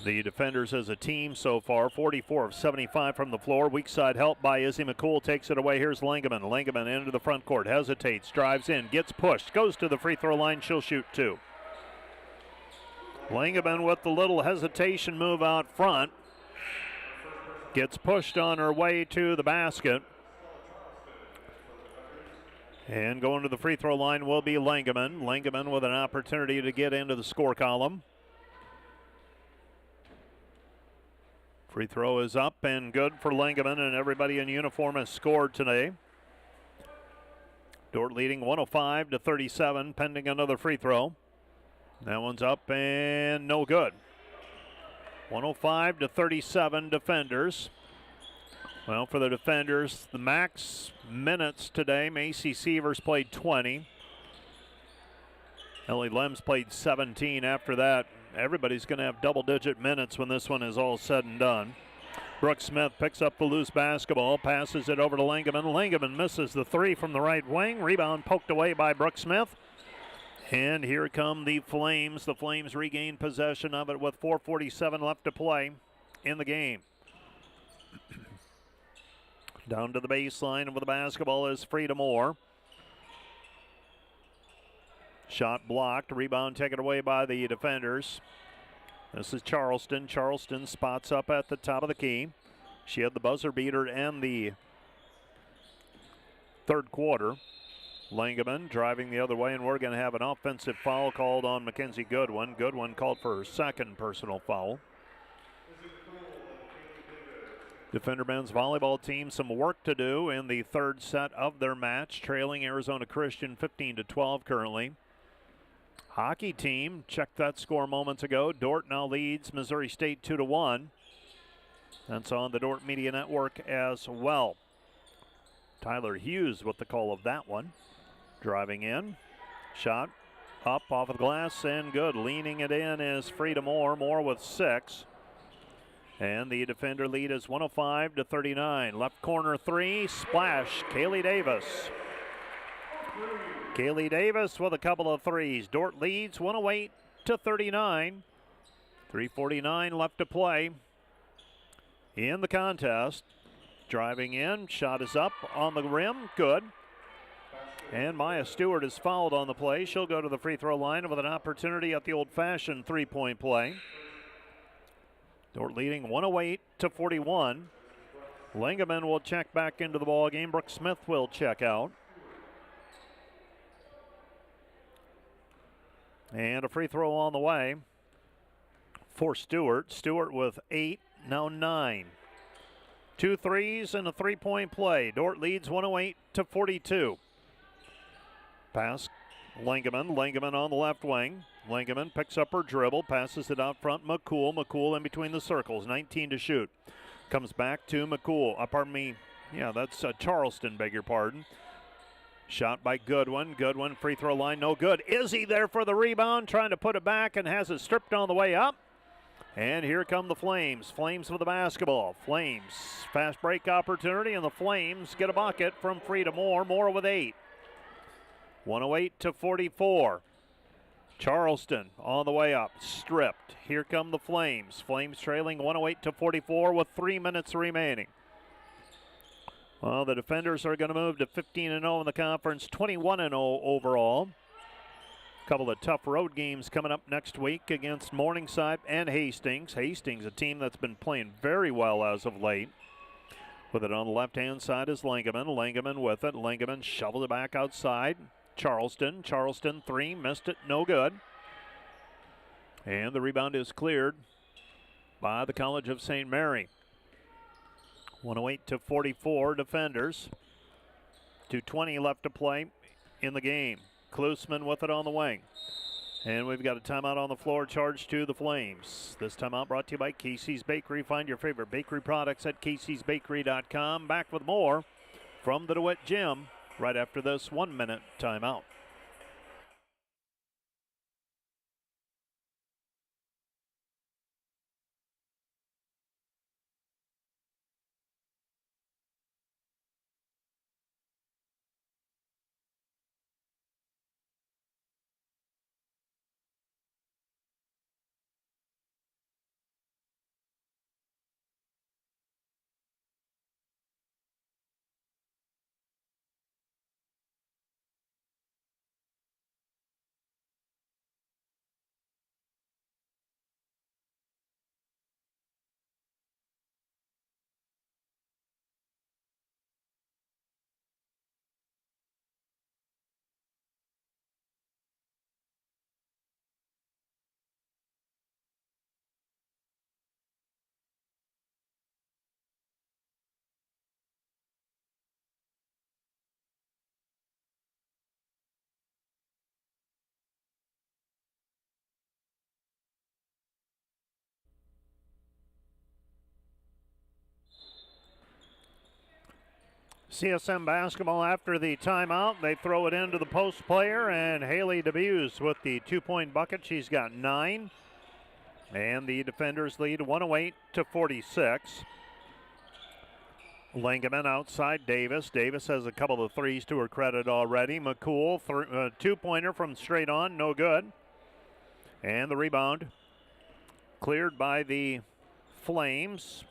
Speaker 1: The defenders as a team so far, 44 of 75 from the floor. Weak side help by Izzy McCool takes it away. Here's Langeman. Langeman into the front court, hesitates, drives in, gets pushed, goes to the free throw line. She'll shoot 2. Langeman with the little hesitation move out front. Gets pushed on her way to the basket. And going to the free throw line will be Langeman. Langeman with an opportunity to get into the score column. Free throw is up and good for Langeman, and everybody in uniform has scored today. Dordt leading 105-37, pending another free throw. That one's up and no good. 105-37 defenders. Well, for the defenders, the max minutes today, Macy Sievers played 20. Ellie Lems played 17. After that, everybody's going to have double-digit minutes when this one is all said and done. Brooke Smith picks up the loose basketball, passes it over to Langeman. Langeman misses the 3 from the right wing. Rebound poked away by Brooke Smith. And here come the Flames. The Flames regain possession of it with 4:47 left to play in the game. Down to the baseline with the basketball is Frida Moore. Shot blocked. Rebound taken away by the defenders. This is Charleston. Charleston spots up at the top of the key. She had the buzzer beater in the third quarter. Langeman driving the other way, and we're going to have an offensive foul called on Mackenzie Goodwin. Goodwin called for her second personal foul. Defender men's volleyball team some work to do in the third set of their match, trailing Arizona Christian 15-12 currently. Hockey team, checked that score moments ago. Dordt now leads Missouri State 2-1. That's on the Dordt Media Network as well. Tyler Hughes with the call of that one. Driving in. Shot up off of the glass and good. Leaning it in is Frida Moore. Moore with 6. And the defender lead is 105-39. Left corner 3. Splash. Kaylee Davis. Kaylee Davis with a couple of threes. Dordt leads 108-39. 3:49 left to play in the contest. Driving in, shot is up on the rim, good. And Maya Stewart is fouled on the play. She'll go to the free throw line with an opportunity at the old-fashioned three-point play. Dordt leading 108-41. Lingaman will check back into the ball game. Brooke Smith will check out. And a free throw on the way for Stewart. Stewart with 8, now 9. 2 threes and a three-point play. Dordt leads 108-42. Pass, Lingaman. Lingaman on the left wing. Lingaman picks up her dribble, passes it out front. McCool. McCool in between the circles. 19 to shoot. Comes back to McCool. That's Charleston, beg your pardon. Shot by Goodwin. Goodwin, free throw line, no good. Izzy there for the rebound, trying to put it back and has it stripped on the way up. And here come the Flames. Flames with the basketball. Flames, fast break opportunity, and the Flames get a bucket from Frida Moore. Moore with 8. 108-44. Charleston on the way up, stripped. Here come the Flames. Flames trailing 108-44 with 3 minutes remaining. Well, the defenders are going to move to 15-0 in the conference, 21-0 overall. A couple of tough road games coming up next week against Morningside and Hastings. Hastings, a team that's been playing very well as of late. With it on the left-hand side is Lingaman. Lingaman with it. Lingaman shovels it back outside. Charleston. Charleston 3, missed it, no good. And the rebound is cleared by the College of St. Mary. 108-44 defenders. 2:20 left to play in the game. Klusman with it on the wing. And we've got a timeout on the floor charged to the Flames. This timeout brought to you by Casey's Bakery. Find your favorite bakery products at caseysbakery.com. Back with more from the DeWitt Gym right after this 1-minute timeout. CSM basketball after the timeout. They throw it into the post player, and Haley DeBuse with the 2-point bucket. She's got 9. And the defenders lead 108-46. Lingaman outside Davis. Davis has a couple of threes to her credit already. McCool, 2-pointer from straight on, no good. And the rebound cleared by the Flames.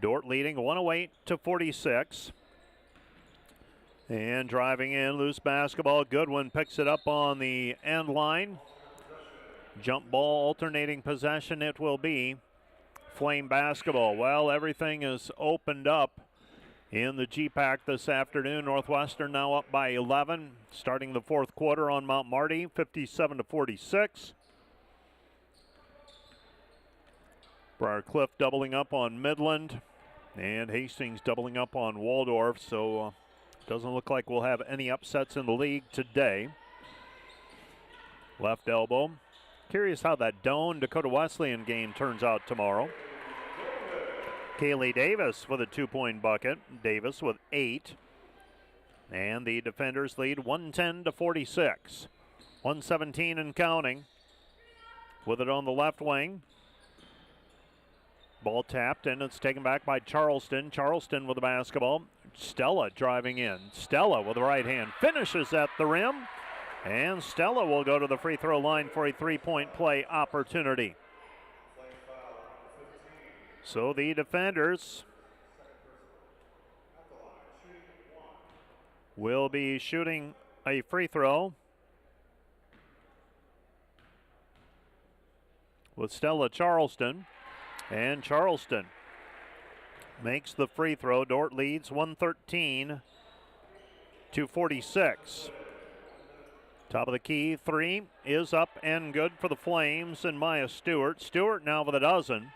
Speaker 1: Dordt leading 108-46. And driving in, loose basketball. Goodwin picks it up on the end line. Jump ball, alternating possession it will be. Flame basketball. Well, everything is opened up in the GPAC this afternoon. Northwestern now up by 11, starting the fourth quarter on Mount Marty, 57-46. Briarcliff doubling up on Midland, and Hastings doubling up on Waldorf, so doesn't look like we'll have any upsets in the league today. Left elbow. Curious how that Doane Dakota Wesleyan game turns out tomorrow. Kaylee Davis with a 2-point bucket. Davis with 8. And the defenders lead 110-46. 117 and counting. With it on the left wing. Ball tapped, and it's taken back by Charleston. Charleston with the basketball. Stella driving in. Stella with the right hand finishes at the rim. And Stella will go to the free throw line for a 3-point play opportunity. So the defenders will be shooting a free throw with Stella Charleston. And Charleston makes the free throw. Dordt leads 113-46. Top of the key, 3 is up and good for the Flames and Maya Stewart. Stewart now with a dozen.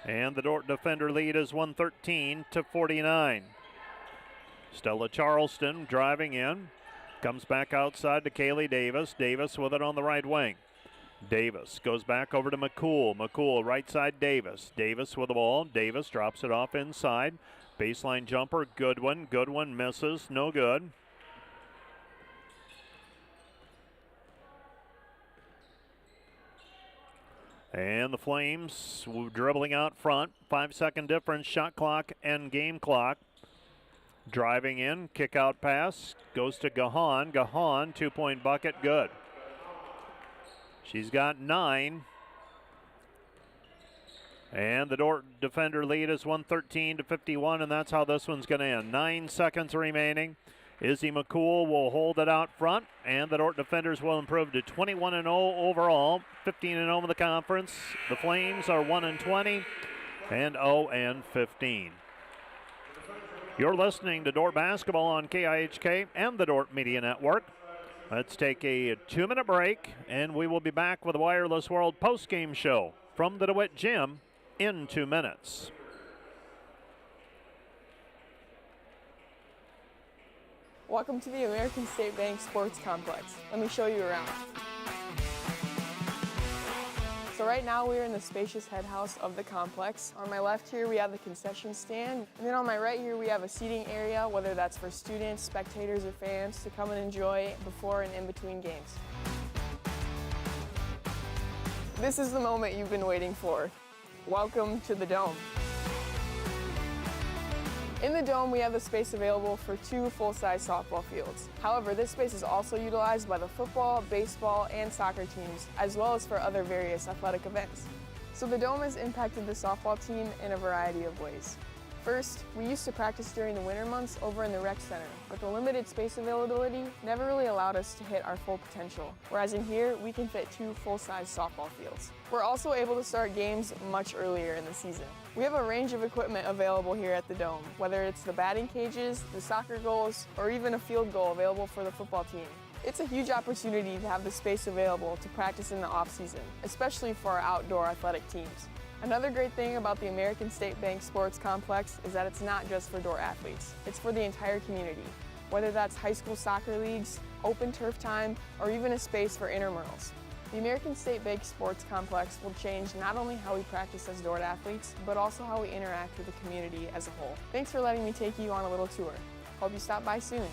Speaker 1: And the Dordt defender lead is 113-49. Stella Charleston driving in. Comes back outside to Kaylee Davis. Davis with it on the right wing. Davis goes back over to McCool. McCool right side Davis. Davis with the ball. Davis drops it off inside. Baseline jumper, good one. Good one misses, no good. And the Flames dribbling out front. 5-second difference, shot clock and game clock. Driving in, kick out pass, goes to Gahan. Gahan, 2-point bucket, good. She's got 9. And the Dordt defender lead is 113-51, and that's how this one's going to end. 9 seconds remaining. Izzy McCool will hold it out front, and the Dordt defenders will improve to 21-0 overall, 15-0 in the conference. The Flames are 1-20 and 0-15. You're listening to Dordt basketball on KIHK and the Dordt Media Network. Let's take a 2-minute break, and we will be back with the Wireless World postgame show from the DeWitt Gym in 2 minutes.
Speaker 19: Welcome to the American State Bank Sports Complex. Let me show you around. So right now we are in the spacious head house of the complex. On my left here we have the concession stand, and then on my right here we have a seating area, whether that's for students, spectators, or fans to come and enjoy before and in between games. This is the moment you've been waiting for. Welcome to the Dome. In the Dome, we have the space available for 2 full-size softball fields. However, this space is also utilized by the football, baseball, and soccer teams, as well as for other various athletic events. So the Dome has impacted the softball team in a variety of ways. First, we used to practice during the winter months over in the rec center, but the limited space availability never really allowed us to hit our full potential, whereas in here, we can fit 2 full-size softball fields. We're also able to start games much earlier in the season. We have a range of equipment available here at the Dome, whether it's the batting cages, the soccer goals, or even a field goal available for the football team. It's a huge opportunity to have the space available to practice in the off-season, especially for our outdoor athletic teams. Another great thing about the American State Bank Sports Complex is that it's not just for Dordt athletes, it's for the entire community, whether that's high school soccer leagues, open turf time, or even a space for intramurals. The American State Bank Sports Complex will change not only how we practice as Dordt athletes, but also how we interact with the community as a whole. Thanks for letting me take you on a little tour. Hope you stop by soon.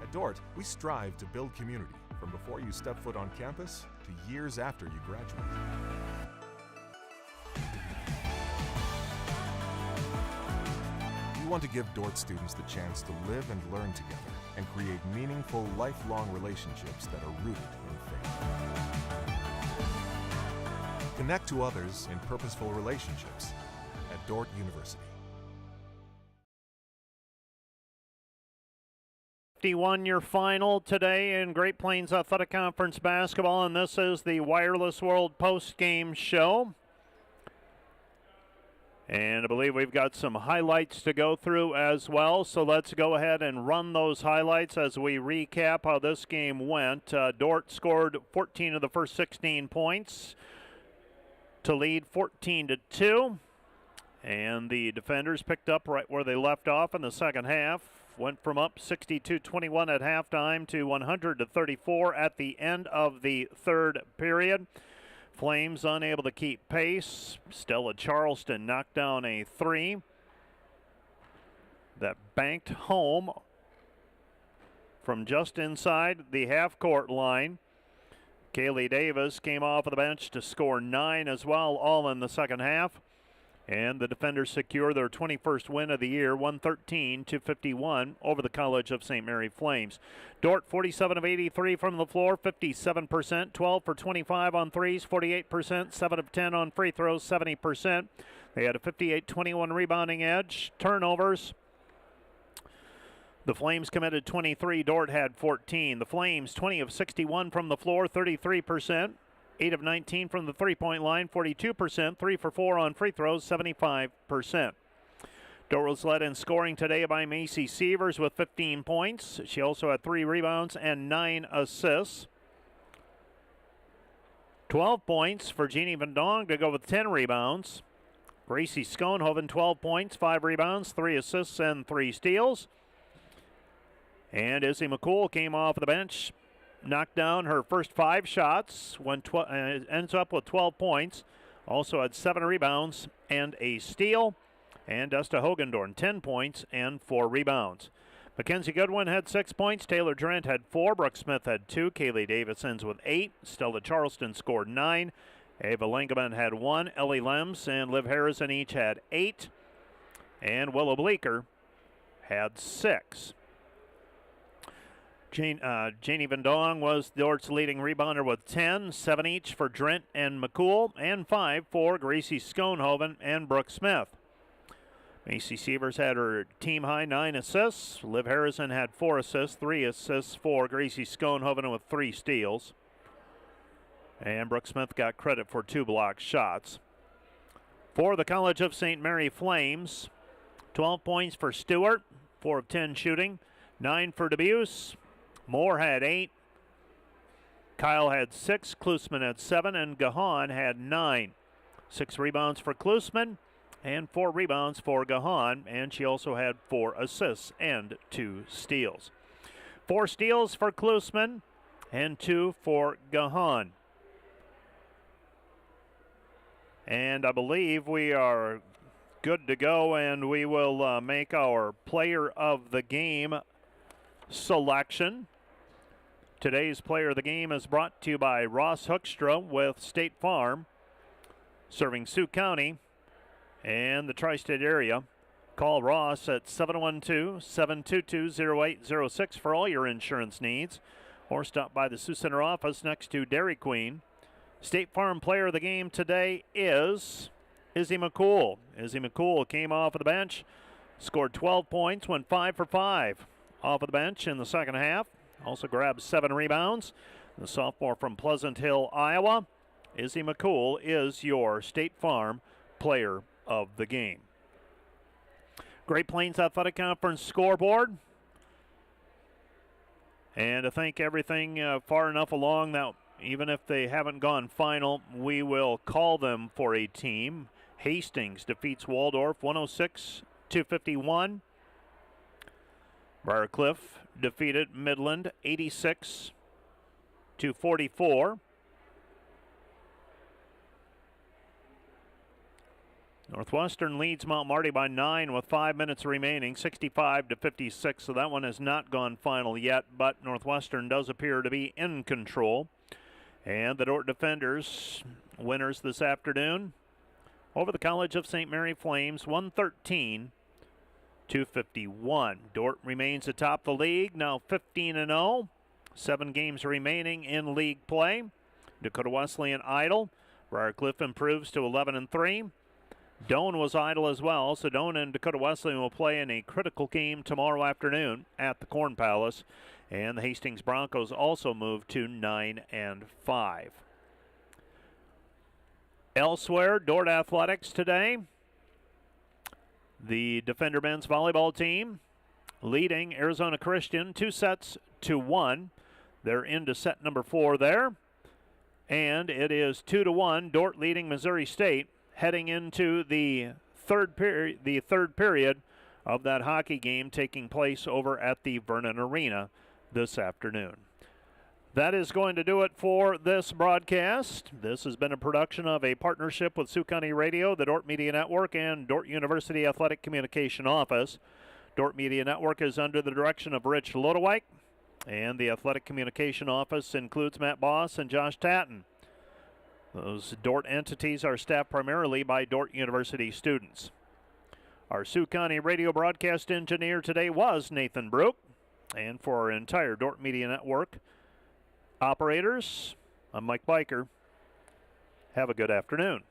Speaker 3: At Dordt, we strive to build community from before you step foot on campus to years after you graduate. We want to give Dordt students the chance to live and learn together and create meaningful, lifelong relationships that are rooted in faith. Connect to others in purposeful relationships at Dordt University.
Speaker 1: 51 your final today in Great Plains Athletic Conference basketball, and this is the Wireless World post-game show. And I believe we've got some highlights to go through as well, so let's go ahead and run those highlights as we recap how this game went. Dordt scored 14 of the first 16 points to lead 14-2, and the defenders picked up right where they left off in the second half. Went from up 62-21 at halftime to 100-34 at the end of the third period. Flames unable to keep pace. Stella Charleston knocked down a three that banked home from just inside the half-court line. Kaylee Davis came off of the bench to score 9 as well, all in the second half. And the defenders secure their 21st win of the year, 113-51 over the College of St. Mary Flames. Dordt, 47 of 83 from the floor, 57%, 12 for 25 on threes, 48%, 7 of 10 on free throws, 70%. They had a 58-21 rebounding edge. Turnovers. The Flames committed 23, Dordt had 14. The Flames, 20 of 61 from the floor, 33%. 8 of 19 from the three-point line, 42%. 3 for 4 on free throws, 75%. Dordt was led in scoring today by Macy Sievers with 15 points. She also had 3 rebounds and 9 assists. 12 points for Jeannie Van Dong to go with 10 rebounds. Gracie Schoenhoven, 12 points, 5 rebounds, 3 assists, and 3 steals. And Izzy McCool came off the bench, knocked down her first 5 shots, ends up with 12 points. Also had 7 rebounds and a steal. And Desta Hogendorn, 10 points and 4 rebounds. Mackenzie Goodwin had 6 points. Taylor Drent had 4. Brooke Smith had 2. Kaylee Davis ends with 8. Stella Charleston scored 9. Ava Lingeman had 1. Ellie Lems and Liv Harrison each had 8. And Willow Bleeker had 6. Janie Van Dong was Dordt's leading rebounder with 10, 7 each for Drent and McCool, and 5 for Gracie Schoenhoven and Brooke Smith. Macy Sievers had her team high 9 assists. Liv Harrison had 4 assists, 3 assists for Gracie Schoenhoven with 3 steals. And Brooke Smith got credit for 2 blocked shots. For the College of St. Mary Flames, 12 points for Stewart, 4 of 10 shooting, 9 for Debuse. Moore had 8. Kyle had 6. Klusman had 7. And Gahan had 9. 6 rebounds for Klusman and 4 rebounds for Gahan. And she also had 4 assists and 2 steals. 4 steals for Klusman and 2 for Gahan. And I believe we are good to go, and we will make our player of the game selection. Today's player of the game is brought to you by Ross Hoekstra with State Farm, serving Sioux County and the tri-state area. Call Ross at 712-722-0806 for all your insurance needs, or stop by the Sioux Center office next to Dairy Queen. State Farm player of the game today is Izzy McCool. Izzy McCool came off of the bench, scored 12 points, went 5 for 5 off of the bench in the second half. Also grabbed 7 rebounds. The sophomore from Pleasant Hill, Iowa. Izzy McCool is your State Farm player of the game. Great Plains Athletic Conference scoreboard. And I think everything far enough along that even if they haven't gone final, we will call them for a team. Hastings defeats Waldorf 106-51. Briarcliff defeated Midland 86-44. Northwestern leads Mount Marty by 9 with 5 minutes remaining, 65-56. So that one has not gone final yet, but Northwestern does appear to be in control. And the Dordt Defenders, winners this afternoon over the College of St. Mary Flames, 113-51. Dordt remains atop the league, now 15-0. 7 games remaining in league play. Dakota Wesleyan idle. Briarcliff improves to 11-3. Doane was idle as well, so Doane and Dakota Wesleyan will play in a critical game tomorrow afternoon at the Corn Palace. And the Hastings Broncos also move to 9-5. Elsewhere, Dordt Athletics today. The Defender men's volleyball team leading Arizona Christian 2-1. They're into set number 4 there. And it is 2-1. Dordt leading Missouri State heading into the third period of that hockey game taking place over at the Vernon Arena this afternoon. That is going to do it for this broadcast. This has been a production of a partnership with Sioux County Radio, the Dordt Media Network, and Dordt University Athletic Communication Office. Dordt Media Network is under the direction of Rich Lodewijk, and the Athletic Communication Office includes Matt Boss and Josh Tatton. Those Dordt entities are staffed primarily by Dordt University students. Our Sioux County Radio broadcast engineer today was Nathan Brook, and for our entire Dordt Media Network operators, I'm Mike Biker. Have a good afternoon.